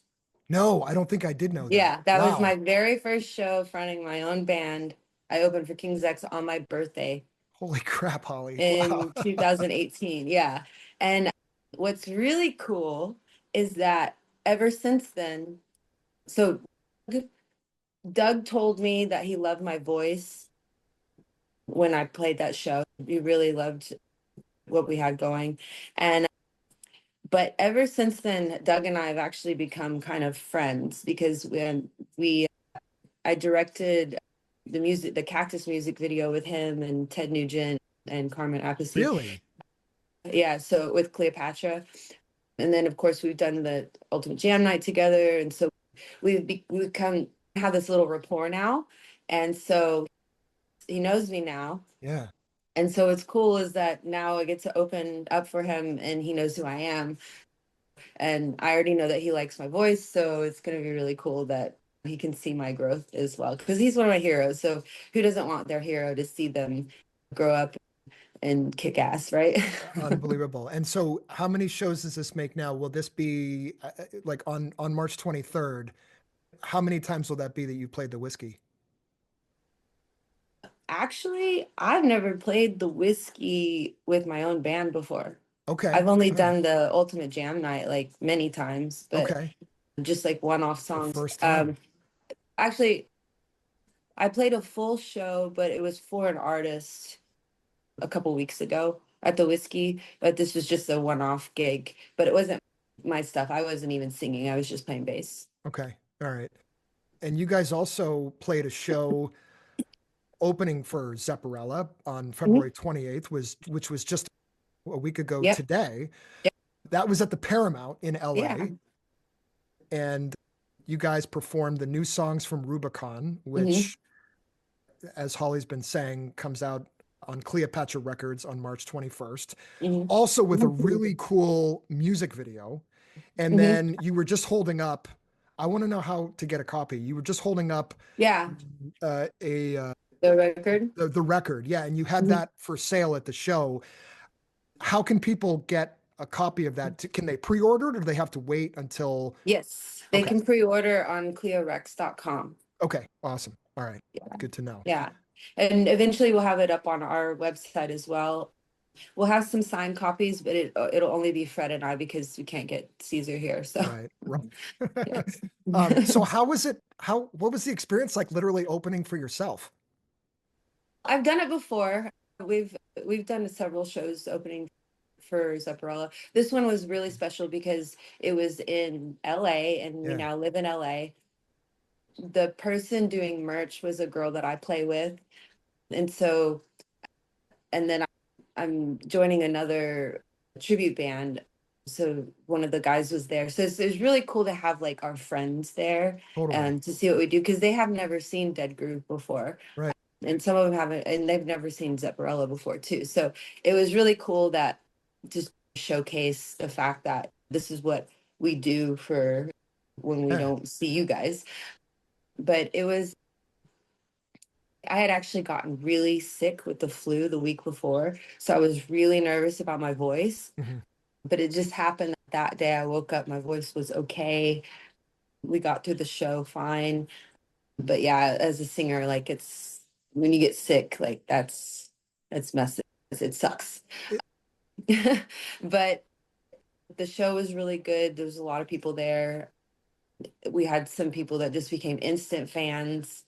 No, I don't think I did know that. Yeah, that was Wow. my very first show fronting my own band. I opened for King's X on my birthday Holy crap, Holly. Wow. in 2018. Yeah. And what's really cool is that ever since then, so Doug told me that he loved my voice when I played that show. He really loved what we had going. And but ever since then, Doug and I have actually become kind of friends because when I directed the Cactus music video with him and Ted Nugent and Carmen Appice. Really? Yeah, so with Cleopatra. And then of course we've done the Ultimate Jam night together. And so we've come have this little rapport now. And so he knows me now. Yeah. And so what's cool is that now I get to open up for him and he knows who I am. And I already know that he likes my voice. So it's going to be really cool that he can see my growth as well. Because he's one of my heroes. So who doesn't want their hero to see them grow up and kick ass, right? Unbelievable. And so how many shows does this make now? Will this be like on March 23rd? How many times will that be that you played the Whiskey? Actually, I've never played the Whiskey with my own band before. Okay. I've only All right. done the Ultimate Jam night like many times, but Okay. just like one-off The songs. first time. Actually, I played a full show, but it was for an artist a couple weeks ago at the Whiskey, but this was just a one-off gig, but it wasn't my stuff. I wasn't even singing. I was just playing bass. Okay. All right. And you guys also played a show opening for Zepparella on Mhm. February 28th, which was just a week ago Yep. today. Yep. That was at the Paramount in LA. Yeah. And you guys performed the new songs from Rubicon, Mhm. which, as Holly's been saying, comes out on Cleopatra Records on March 21st. Mhm. Also with a really cool music video. And Mhm. then you were just holding up, I want to know how to get a copy. You were just holding up Yeah, a the record. the record. Yeah, and you had Mhm. that for sale at the show. How can people get a copy of that? Can they pre-order it, or do they have to wait until? Yes, they Okay. can pre-order on cleorex.com. Okay, awesome. All right. Yeah. Good to know. Yeah. And eventually we'll have it up on our website as well. We'll have some signed copies, but it'll only be Fred and I because we can't get Caesar here. So Right. Right. yeah. So how was it? What was the experience like literally opening for yourself? I've done it before. We've done several shows opening for Zepparella. This one was really special because it was in LA and we Yeah. now live in LA. The person doing merch was a girl that I play with. And so, and then I'm joining another tribute band. So one of the guys was there. So it's really cool to have like our friends there Totally. and to see what we do because they have never seen Dead Groove before. Right. And some of them haven't, and they've never seen Zepparella before too. So it was really cool that just showcase the fact that this is what we do for when we Yeah. don't see you guys. But I had actually gotten really sick with the flu the week before. So I was really nervous about my voice. Mhm. But it just happened that day I woke up, my voice was okay. We got through the show fine. But yeah, as a singer, like it's when you get sick, like that's messy. It sucks. But the show was really good. There was a lot of people there. We had some people that just became instant fans.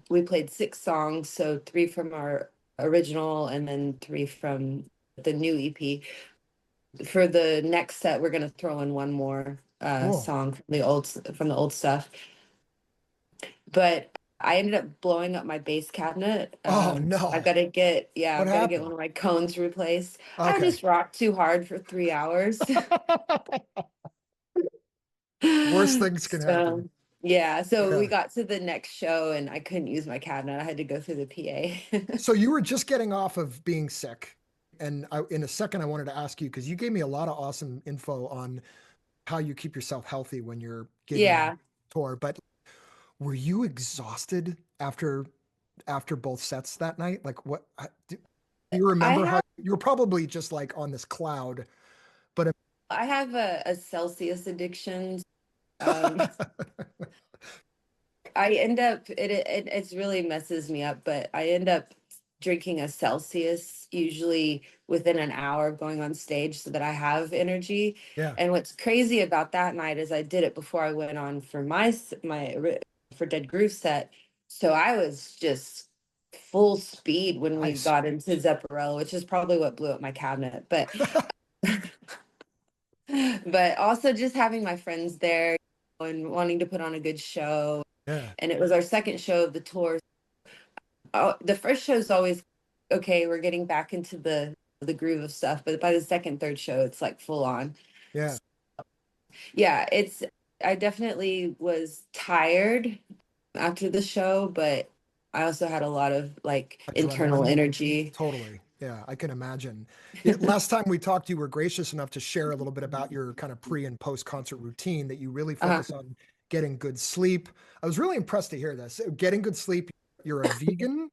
We played 6 songs, so 3 from our original and then 3 from the new EP. For the next set, we're gonna throw in one more Cool. song from the old stuff. But I ended up blowing up my bass cabinet. Oh I've no. got to What I've got to get happened? one of my cones replaced. I Okay. just rocked too hard for 3 hours. Worst things can happen. So yeah, so we Yeah. got to the next show and I couldn't use my cabinet. I had to go through the PA. So you were just getting off of being sick. And in a second, I wanted to ask you because you gave me a lot of awesome info on how you keep yourself healthy when you're gigging on Yeah, tour. But were you exhausted after both sets that night? Like do you I remember how have you were probably just like on this cloud, but I have a Celsius addiction. Um, I end up it's really messes me up, but I end up drinking a Celsius usually within an hour of going on stage so that I have energy. yeah, And what's crazy about that night is I did it before I went on for for Dead Groove set. So I was just full speed when we nice. got into Zepparella, which is probably what blew up my cabinet. But but also just having my friends there and wanting to put on a good show. Yeah, And it was our second show of the tour. Oh, the first show is always okay, we're getting back into the groove of stuff, but by the second, third show, it's like full on. yeah. Yeah, it's I definitely was tired after the show, but I also had a lot of like internal Adrenaline. energy. Totally. Yeah, I can imagine. Last time we talked, you were gracious enough to share a little bit about your kind of pre and post concert routine that you really Uh-huh. focus on getting good sleep. I was really impressed to hear this. Getting good sleep, you're a vegan,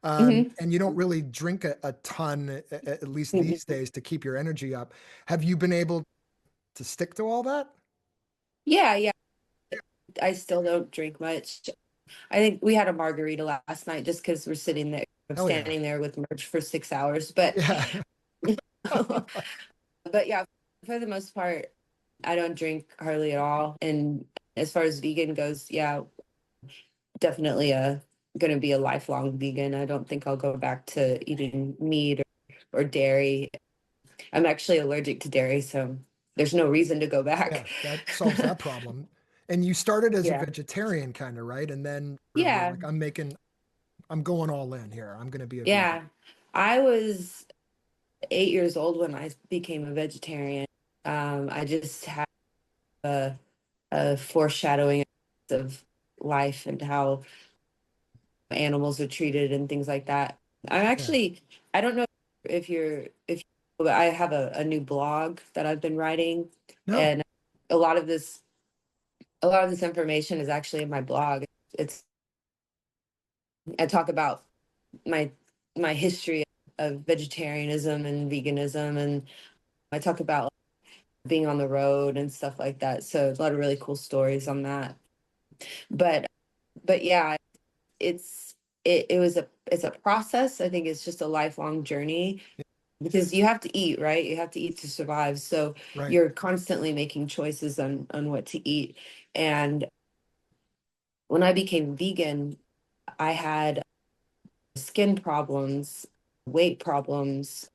Hmm. and you don't really drink a ton, at least these days, to keep your energy up. Have you been able to stick to all that? Yeah, yeah. I still don't drink much. I think we had a margarita last night just because we're sitting there, Oh, yeah. standing there with merch for 6 hours. But Yeah. but yeah, for the most part, I don't drink hardly at all. And as far as vegan goes, yeah, definitely gonna be a lifelong vegan. I don't think I'll go back to eating meat or dairy. I'm actually allergic to dairy, so there's no reason to go back. Yeah, that solves that problem. And you started as a Yeah. vegetarian kind of, right? And then you're Yeah. like, I'm going all in here. I'm going to be a vegan. Yeah. I was 8 years old when I became a vegetarian. I just had a, a foreshadowing of life and how animals are treated and things like that. I'm Yeah. actually, I don't know if you, but I have a new blog that I've been writing, No. and a lot of this, a lot of this information is actually in my blog. It's, I talk about my, my history of vegetarianism and veganism, and I talk about being on the road and stuff like that. So a lot of really cool stories on that. But, but yeah, it's, it was it's a process. I think it's just a lifelong journey because you have to eat, right? You have to eat to survive. So Right. you're constantly making choices on what to eat. And when I became vegan, I had skin problems, weight problems,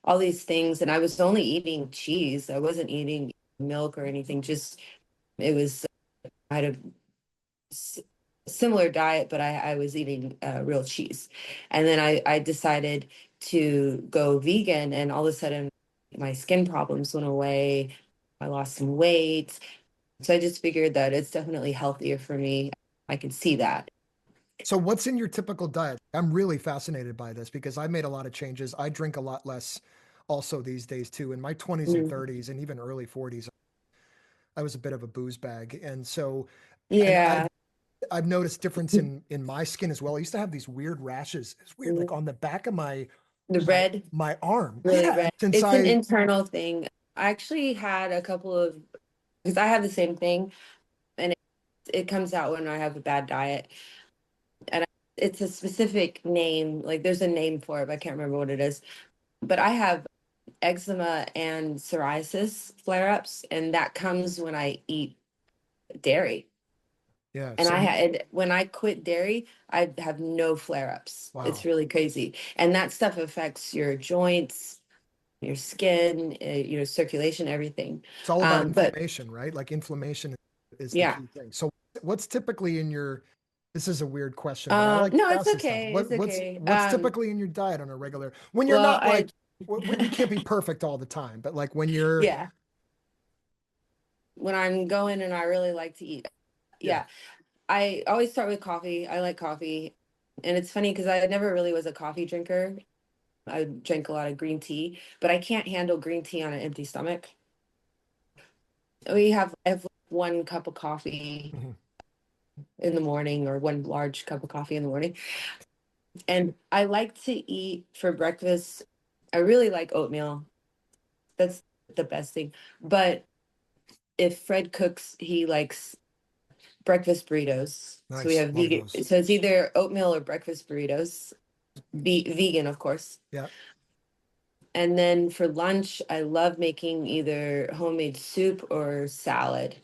all these things. And I was only eating cheese. I wasn't eating milk or anything. Just it was I had a s- similar diet, but I was eating real cheese. And then I decided to go vegan, and all of a sudden my skin problems went away. I lost some weight. So I just figured that it's definitely healthier for me. I could see that. So what's in your typical diet? I'm really fascinated by this because I made a lot of changes. I drink a lot less also these days too. In my 20s and Mm. 30s and even early 40s, I was a bit of a booze bag. And so and Yeah. I've noticed difference in my skin as well. I used to have these weird rashes. It's weird, like Mm. on the back of The my red, my arm. really Yeah. red. Since It's an I internal thing. I actually had a couple of, because I have the same thing. It comes out when I have a bad diet. And it's a specific name, like there's a name for it, but I can't remember what it is. But I have eczema and psoriasis flare-ups, and that comes when I eat dairy. Yeah. And I had, when I quit dairy, I have no flare-ups. Wow. It's really crazy. And that stuff affects your joints, your skin, circulation, everything. It's all about But inflammation, right? Like inflammation is the yeah. key thing. So what's typically in your, this is a weird question, but I like No, to it's ask this stuff. okay. It's okay. What's typically in your diet on a regular, when you're Well, not like, we can't be perfect all the time, but like when you're, yeah, when I'm going and I really like to eat. Yeah. I always start with coffee. I like coffee. And it's funny because I never really was a coffee drinker. I drank a lot of green tea, but I can't handle green tea on an empty stomach. I have 1 cup of coffee Mhm. in the morning, or 1 large cup of coffee in the morning. And I like to eat for breakfast. I really like oatmeal. That's the best thing. But if Fred cooks, he likes breakfast burritos. So we Nice. have Love vegan. those. So it's either oatmeal or breakfast burritos. Vegan, of course. Yeah. And then for lunch, I love making either homemade soup or salad.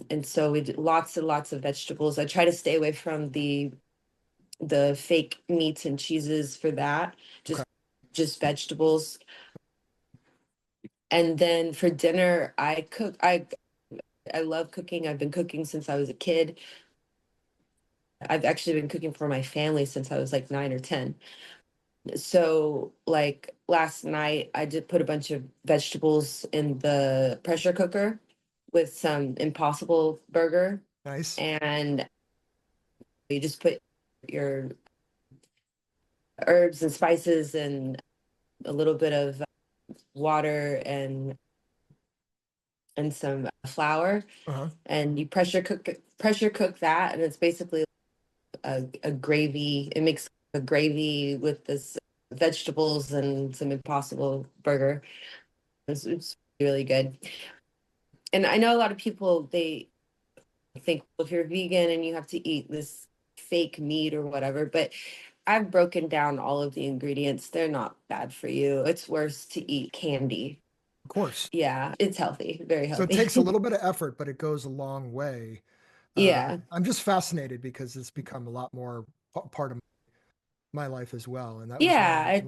And so we do lots and lots of vegetables. I try to stay away from the fake meats and cheeses for that. Just Okay. just vegetables. And then for dinner, I cook. I love cooking. I've been cooking since I was a kid. I've actually been cooking for my family since I was like 9 or 10. So like last night, I did put a bunch of vegetables in the pressure cooker with some Impossible burger, Nice. and you just put your herbs and spices and a little bit of water and some flour, Uh-huh. and you pressure cook that, and it's basically a gravy. It makes a gravy with this vegetables and some Impossible burger. It's really good. And I know a lot of people, they think, well, if you're vegan and you have to eat this fake meat or whatever, but I've broken down all of the ingredients. They're not bad for you. It's worse to eat candy. Of course. Yeah, it's healthy, very So it healthy. takes a little bit of effort, but it goes a long way. Yeah. I'm just fascinated because it's become a lot more part of my life as well. And that was Yeah,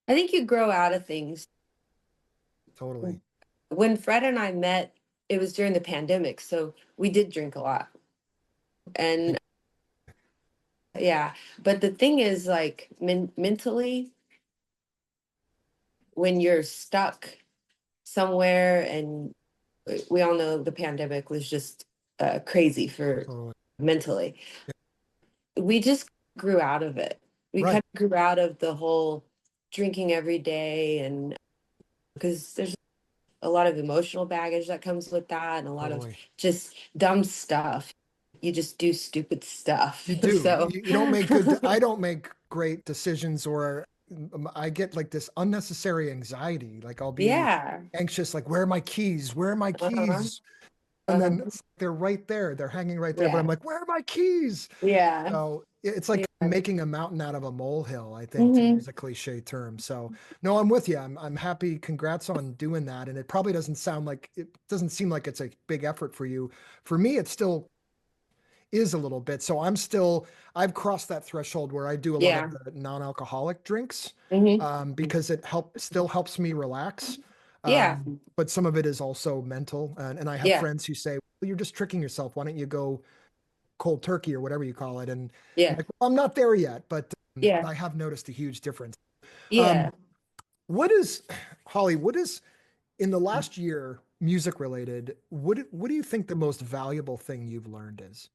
I think you grow out of things. totally. When Fred and I met, it was during the pandemic, so we did drink a lot. And yeah, but the thing is, like, mentally, when you're stuck somewhere, and we all know the pandemic was just crazy for Totally. mentally, we just grew out of it. We Right. kind of grew out of the whole drinking every day, and because there's a lot of emotional baggage that comes with that, and a lot of Totally. just dumb stuff. You just do stupid stuff. You do. So You don't make good, I don't make great decisions, or I get like this unnecessary anxiety. Like I'll be yeah. anxious, like, where are my keys? Where are my Uh-huh. keys? And then Uh-huh. they're right there. They're hanging right there. But I'm Yeah. like, where are my keys? Yeah. So it's like Yeah. making a mountain out of a molehill, I think, to use a cliche term. So no, I'm with you. I'm happy. Congrats on doing that. And it probably doesn't seem like it's a big effort for you. For me, it still is a little bit. So I've crossed that threshold where I do a lot Yeah. of the non-alcoholic drinks, Mhm. because still helps me relax. Yeah. But some of it is also mental. And I have Yeah. friends who say, well, you're just tricking yourself. Why don't you go cold turkey or whatever you call it? And I'm Yeah. like, well, I'm not there yet, but Yeah. I have noticed a huge difference. Yeah. What is, Holly, what is in the last year, music related, what do you think the most valuable thing you've learned is?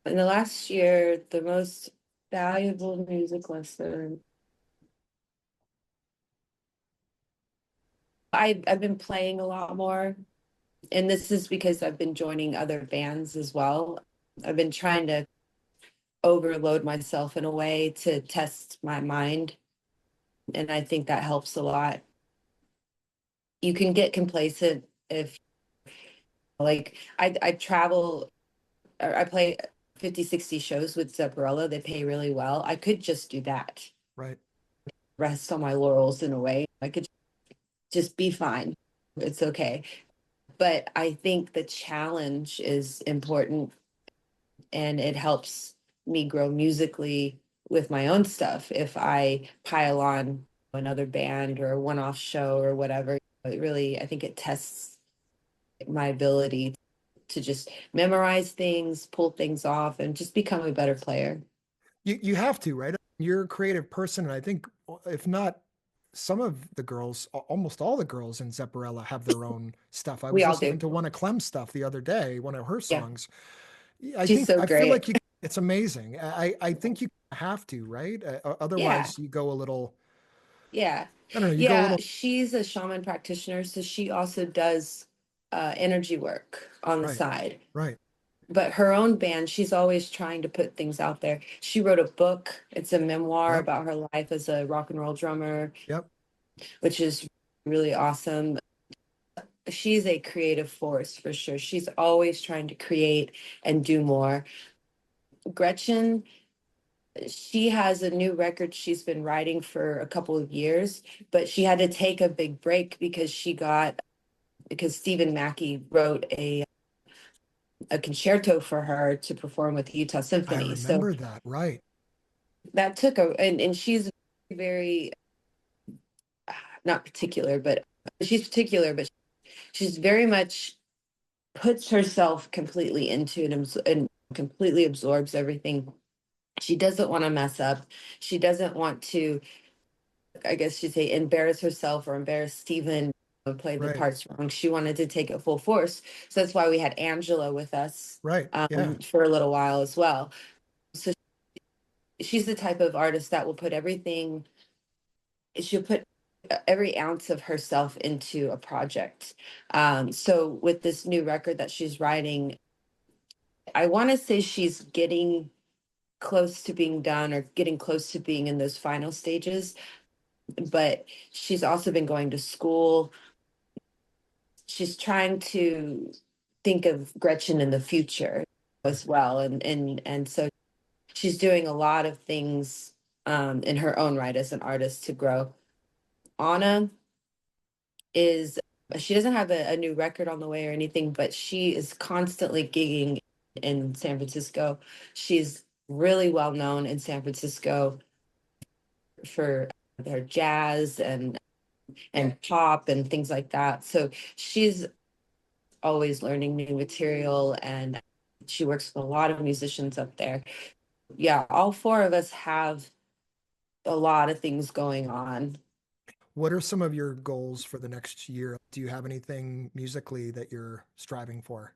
In the last year, the most valuable music lesson. I've been playing a lot more, and this is because I've been joining other bands as well. I've been trying to overload myself in a way to test my mind, and I think that helps a lot. You can get complacent if Like I travel, or I play 50, 60 shows with Zepparella. They pay really well. I could just do that, Right. rest on my laurels in a way. I could just be fine. It's okay. But I think the challenge is important, and it helps me grow musically with my own stuff. If I pile on another band or a one-off show or whatever, it really, I think it tests my ability to just memorize things, pull things off, and just become a better player. You have to, right? You're a creative person, and I think if not some of the girls, almost all the girls in Zepparella have their own stuff. I We was all listening do. to one of Clem's stuff the other day, one of her Yeah. songs. She's so I feel great. like it's amazing. I think you have to, right? Yeah. Otherwise you go a little, Yeah. I don't know, you go a Yeah. little, She's a shaman practitioner. So she also does energy work on the right, side. right. But her own band, she's always trying to put things out there. She wrote a book. It's a memoir Yep, about her life as a rock and roll drummer, yep. which is really awesome. She's a creative force for sure. She's always trying to create and do more. Gretchen, she has a new record she's been writing for a couple of years, but she had to take a big break because Stephen Mackey wrote a concerto for her to perform with the Utah I Symphony. So remember that, right. that took and she's very not particular, but she's particular, but she's very much puts herself completely into it and completely absorbs everything. She doesn't want to mess up. She doesn't want to, I guess she'd say, embarrass herself or embarrass Stephen or play the Right, parts wrong. She wanted to take it full force. So that's why we had Angela with us right. Yeah. for a little while as well. So she's the type of artist that will put everything, she'll put every ounce of herself into a project. So with this new record that she's writing, I want to say she's getting close to being done or getting close to being in those final stages, but she's also been going to school. She's trying to think of Gretchen in the future as well. And so she's doing a lot of things in her own right as an artist to grow. Anna is she doesn't have a new record on the way or anything, but she is constantly gigging in San Francisco. She's really well known in San Francisco for her jazz and pop and things like that. So she's always learning new material, and she works with a lot of musicians up there. Yeah, all four of us have a lot of things going on. What are some of your goals for the next year? Do you have anything musically that you're striving for?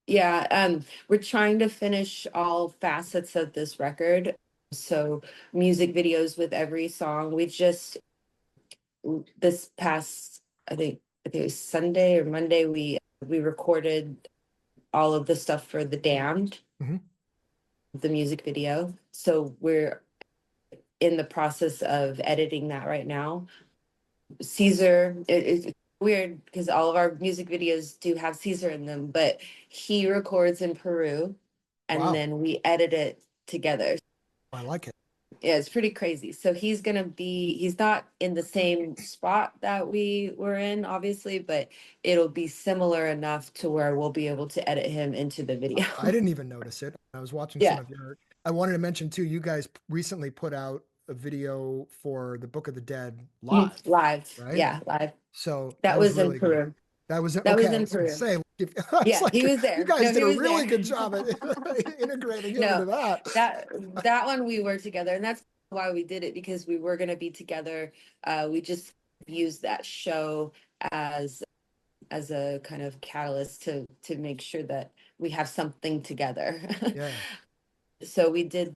Yeah, we're trying to finish all facets of this record. So music videos with every song. We just this past, I think it was Sunday or Monday, we recorded all of the stuff for The Damned, Hmm. the music video. So we're in the process of editing that right now. Caesar, it's weird because all of our music videos do have Caesar in them, but he records in Peru and Wow, then we edit it together. I like it. Yeah, it's pretty crazy. So he's not in the same spot that we were in, obviously, but it'll be similar enough to where we'll be able to edit him into the video. I didn't even notice it. I was watching some Yeah. of your. I wanted to mention too, you guys recently put out a video for the Book of the Dead Mhm. live, Live. right? Yeah, live. So That that was was in really good. Peru. That was That okay. was I in was gonna Peru. say, I was Yeah, like, he was you there. guys No, did he a was really there. good job at integrating him into No, that. that one we were together, and that's why we did it because we were going to be together. We just used that show as as a kind of catalyst to make sure that we have something together. Yeah. So we did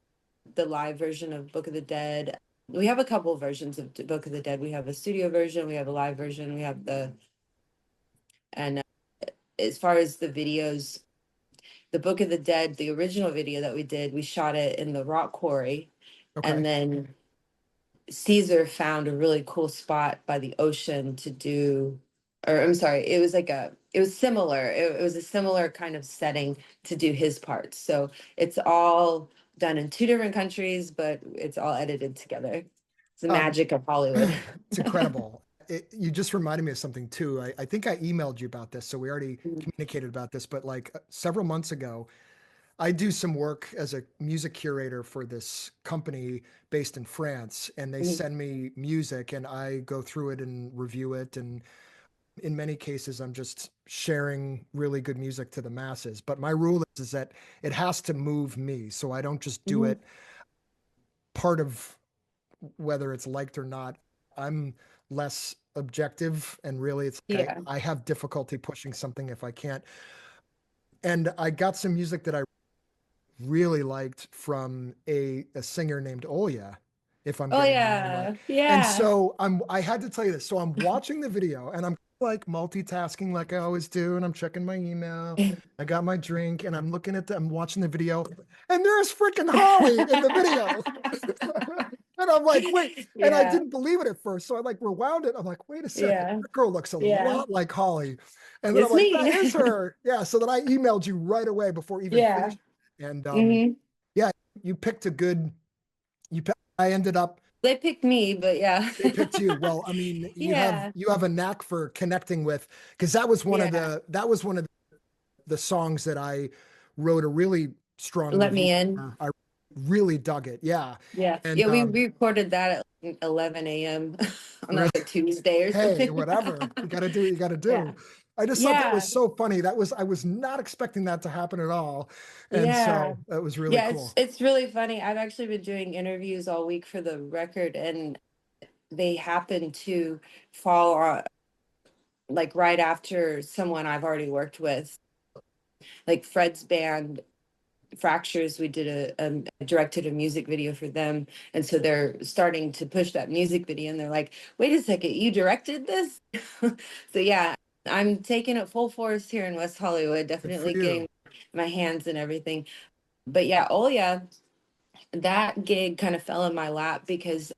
the live version of Book of the Dead. We have a couple of versions of Book of the Dead. We have a studio version, we have a live version, we have the and as far as the videos, the Book of the Dead, the original video that we did, we shot it in the rock quarry, and Okay. then Caesar found a really cool spot by the ocean to do, or I'm sorry, it it was similar. It was a similar kind of setting to do his parts. So it's all done in 2 different countries, but it's all edited together. It's the magic of Hollywood. It's incredible. You just reminded me of something too. I think I emailed you about this, so we already communicated about this, but like several months ago, I do some work as a music curator for this company based in France, and they send me music and I go through it and review it. And in many cases, I'm just sharing really good music to the masses. But my rule is that it has to move me. So I don't just do it part of whether it's liked or not. I'm less objective, and really it's like Yeah. I have difficulty pushing something if I can't. And I got some music that I really liked from a singer named Olya, if I'm Oh getting the name right. yeah. And Yeah. so I had to tell you this. So I'm watching the video and I'm like multitasking like I always do, and I'm checking my email. I got my drink and I'm watching the video, and there's freaking Holly in the video. And I'm like, wait, and I Yeah. didn't believe it at first. So I like rewound it. I'm like, wait a second, Yeah. that girl looks a Yeah. lot like Holly. And then It's I'm like, me. that is her. Yeah. So then I emailed you right away before even Yeah. finishing. And hmm yeah, you picked a good, I ended up, They picked me, but yeah. they picked you. Well, I mean, Yeah. you have a knack for connecting with, because that was one of Yeah. the songs that I wrote a really strong Let me review in. for. I really dug it. Yeah. Yeah. And Yeah, we recorded that at like 11 a.m. on like a Tuesday or hey, something. whatever. You got to do what you got to do. Yeah. I just thought that Yeah. was so funny. I was not expecting that to happen at all. And Yeah. so that was really Yeah, cool. it's really funny. I've actually been doing interviews all week for the record, and they happen to fall like right after someone I've already worked with. Like Fred's band Fractures, we did directed a music video for them, and so they're starting to push that music video, and they're like, wait a second, you directed this? So yeah, I'm taking it full force here in West Hollywood, Good for definitely you. getting my hands and everything. But yeah, oh yeah, that gig kind of fell in my lap because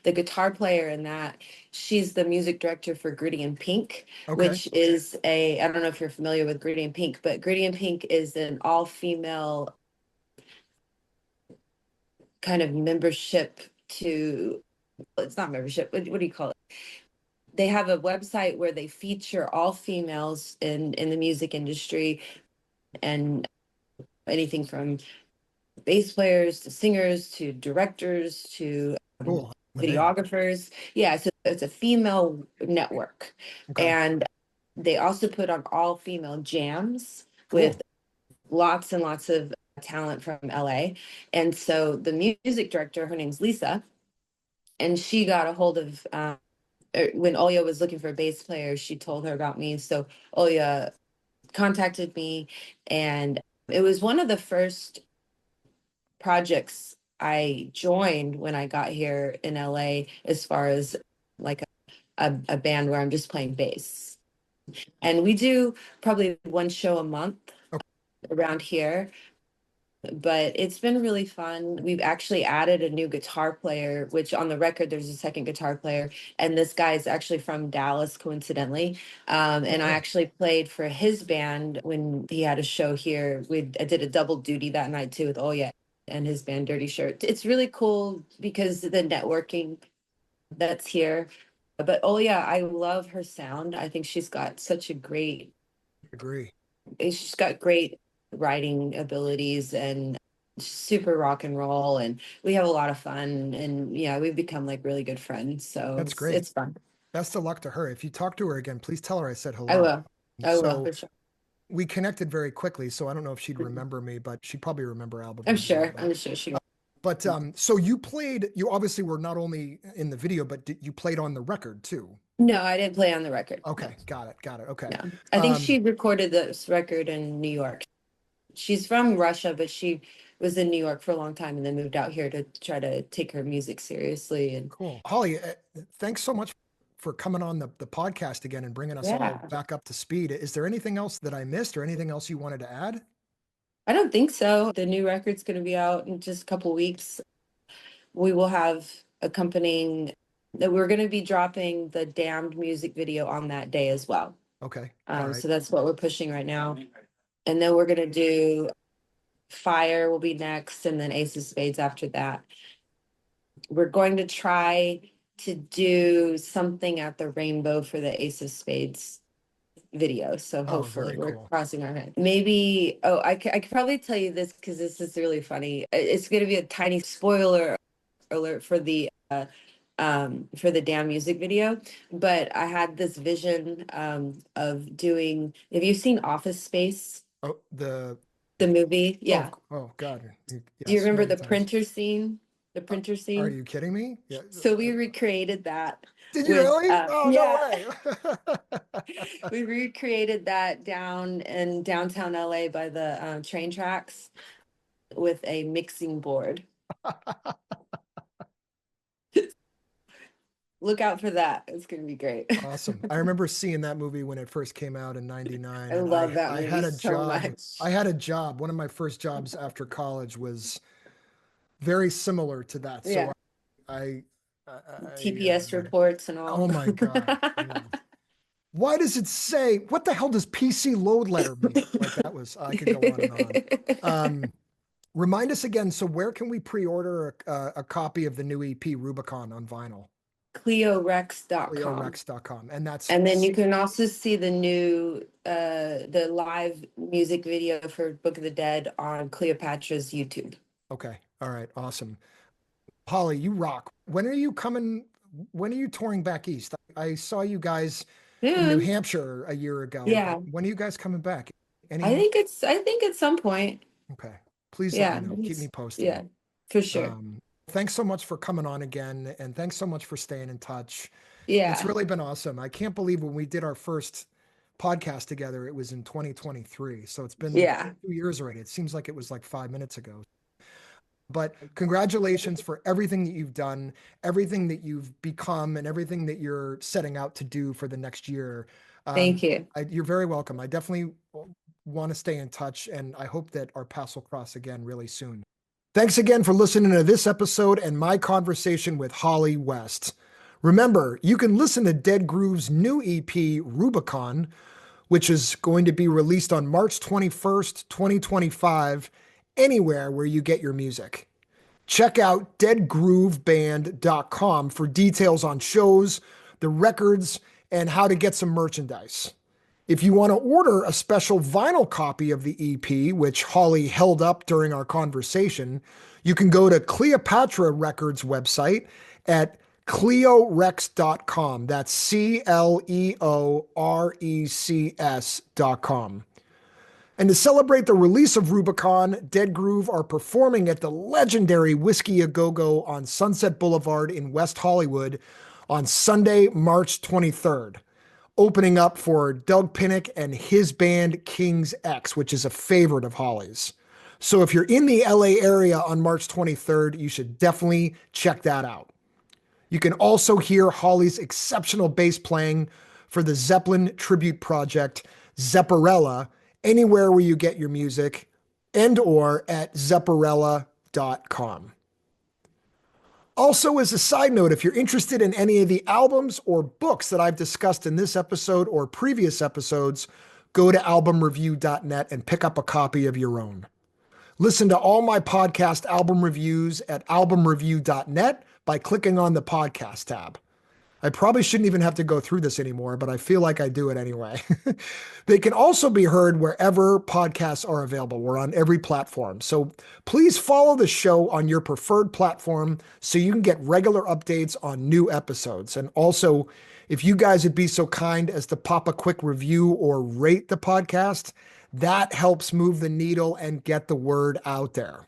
the guitar player in that, she's the music director for Gritty and Pink, Okay. which is I don't know if you're familiar with Gritty and Pink, but Gritty and Pink is an all-female kind of membership to, it's not membership, what do you call it? They have a website where they feature all females in the music industry, and anything from bass players to singers to directors to Cool. videographers. Yeah, so it's a female network. Okay. And they also put on all female jams Cool. with lots and lots of talent from LA. And so the music director, her name's Lisa, and she got a hold of when Olya was looking for a bass player, she told her about me. So Olya contacted me, and it was one of the first projects I joined when I got here in LA, as far as like a band where I'm just playing bass. And we do probably one show a month around here, but it's been really fun. We've actually added a new guitar player, which on the record, there's a second guitar player. And this guy is actually from Dallas, coincidentally. And I actually played for his band when he had a show here. I did a double duty that night too with Olya and his band Dirty Shirt. It's really cool because the networking that's here. But Olya, I love her sound. I think she's got such a great, Agree. she's got great writing abilities and super rock and roll, and we have a lot of fun, and yeah, we've become like really good friends. So That's great. It's fun. Best of luck to her. If you talk to her again, please tell her I said hello. I will. I will So for sure. we connected very quickly, so I don't know if she'd remember me, but she'd probably remember Album I'm Review. sure. I'm sure she will. But so you obviously were not only in the video, but you played on the record too. No, I didn't play on the record. Okay, got it. Okay. No. I think she recorded this record in New York. She's from Russia, but she was in New York for a long time and then moved out here to try to take her music seriously. And cool. Holly, thanks so much for coming on the podcast again and bringing us all back up to speed. Is there anything else that I missed or anything else you wanted to add? I don't think so. The new record's going to be out in just a couple weeks. We will have accompanying that we're going to be dropping the Damned music video on that day as well. Okay. All right. So that's what we're pushing right now. And then we're gonna do Fire will be next, and then Ace of Spades after that. We're going to try to do something at the Rainbow for the Ace of Spades video. So Oh, hopefully very we're cool. crossing our head. Maybe, I could probably tell you this because this is really funny. It's going to be a tiny spoiler alert for the damn music video. But I had this vision of doing, have you seen Office Space? Oh, the movie? Yeah. Oh God. Do you Yes, remember many the times. printer scene? The printer Are scene? you kidding me? Yeah. So we recreated that Did you with really? Oh, yeah. no way. We recreated that down in downtown LA by the train tracks with a mixing board. Look out for that. It's gonna be great. Awesome. I remember seeing that movie when it first came out in '99. I And love that I movie had a so job. much. I had a job. One of my first jobs after college was very similar to that. So Yeah. I TPS reports and all. oh my God. Why does it say, what the hell does PC load letter mean? Like that was, I could go on and on. Remind us again. So where can we pre-order a copy of the new EP Rubicon on vinyl? CleoRex.com. CleoRex.com. And then you can also see the new the live music video for Book of the Dead on Cleopatra's YouTube. Okay. All right. Awesome. Holly, you rock. When are you coming? When are you touring back east? I saw you guys in New Hampshire a year ago. Yeah. When are you guys coming back? I think at some point. Okay. Please let me know. Keep me posted. Yeah, for sure. Thanks so much for coming on again. And thanks so much for staying in touch. Yeah. It's really been awesome. I can't believe when we did our first podcast together, it was in 2023. So it's been 2 years already. It seems like it was like 5 minutes ago. But congratulations for everything that you've done, everything that you've become, and everything that you're setting out to do for the next year. Thank you. You're very welcome. I definitely want to stay in touch, and I hope that our paths will cross again really soon. Thanks again for listening to this episode and my conversation with Holly West. Remember, you can listen to Dead Groove's new EP, Rubicon, which is going to be released on March 21st, 2025, anywhere where you get your music. Check out deadgrooveband.com for details on shows, the records, and how to get some merchandise. If you want to order a special vinyl copy of the EP, which Holly held up during our conversation, you can go to Cleopatra Records website at cleorex.com. That's CleoRecs.com. And to celebrate the release of Rubicon, Dead Groove are performing at the legendary Whisky A Go Go on Sunset Boulevard in West Hollywood on Sunday, March 23rd, opening up for Doug Pinnick and his band King's X, which is a favorite of Holly's. So if you're in the LA area on March 23rd, you should definitely check that out. You can also hear Holly's exceptional bass playing for the Zeppelin tribute project, Zepparella, anywhere where you get your music, and or at Zepparella.com. Also, as a side note, if you're interested in any of the albums or books that I've discussed in this episode or previous episodes, go to albumreview.net and pick up a copy of your own. Listen to all my podcast album reviews at albumreview.net by clicking on the podcast tab. I probably shouldn't even have to go through this anymore, but I feel like I do it anyway. They can also be heard wherever podcasts are available. We're on every platform. So please follow the show on your preferred platform so you can get regular updates on new episodes. And also, if you guys would be so kind as to pop a quick review or rate the podcast, that helps move the needle and get the word out there.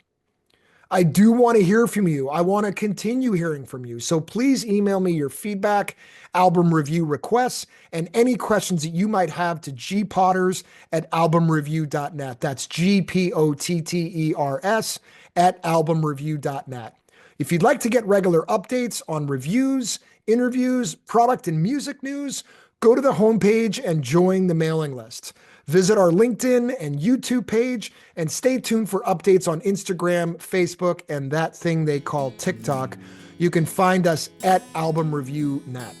I do want to hear from you. I want to continue hearing from you. So please email me your feedback, album review requests, and any questions that you might have to gpotters@albumreview.net. That's GPOTTERS at albumreview.net. If you'd like to get regular updates on reviews, interviews, product and music news, go to the homepage and join the mailing list. Visit our LinkedIn and YouTube page and stay tuned for updates on Instagram, Facebook, and that thing they call TikTok. You can find us at albumreview.net.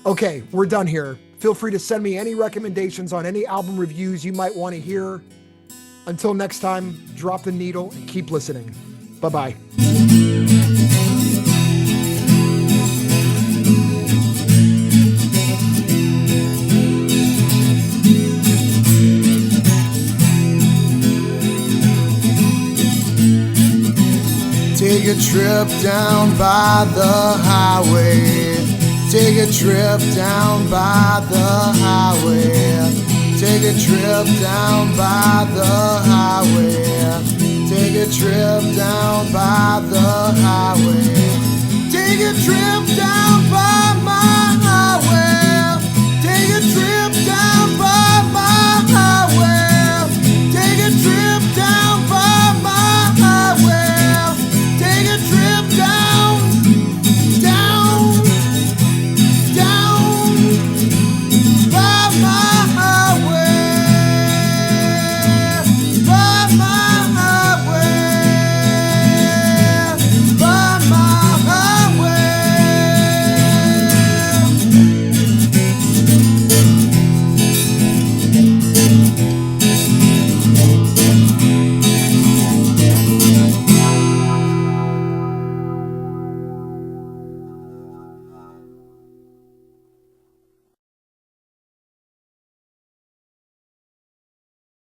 Okay, we're done here. Feel free to send me any recommendations on any album reviews you might want to hear. Until next time, drop the needle and keep listening. Bye-bye. Take a trip down by the highway. Take a trip down by the highway. Take a trip down by the highway. Take a trip down by the highway. Take a trip down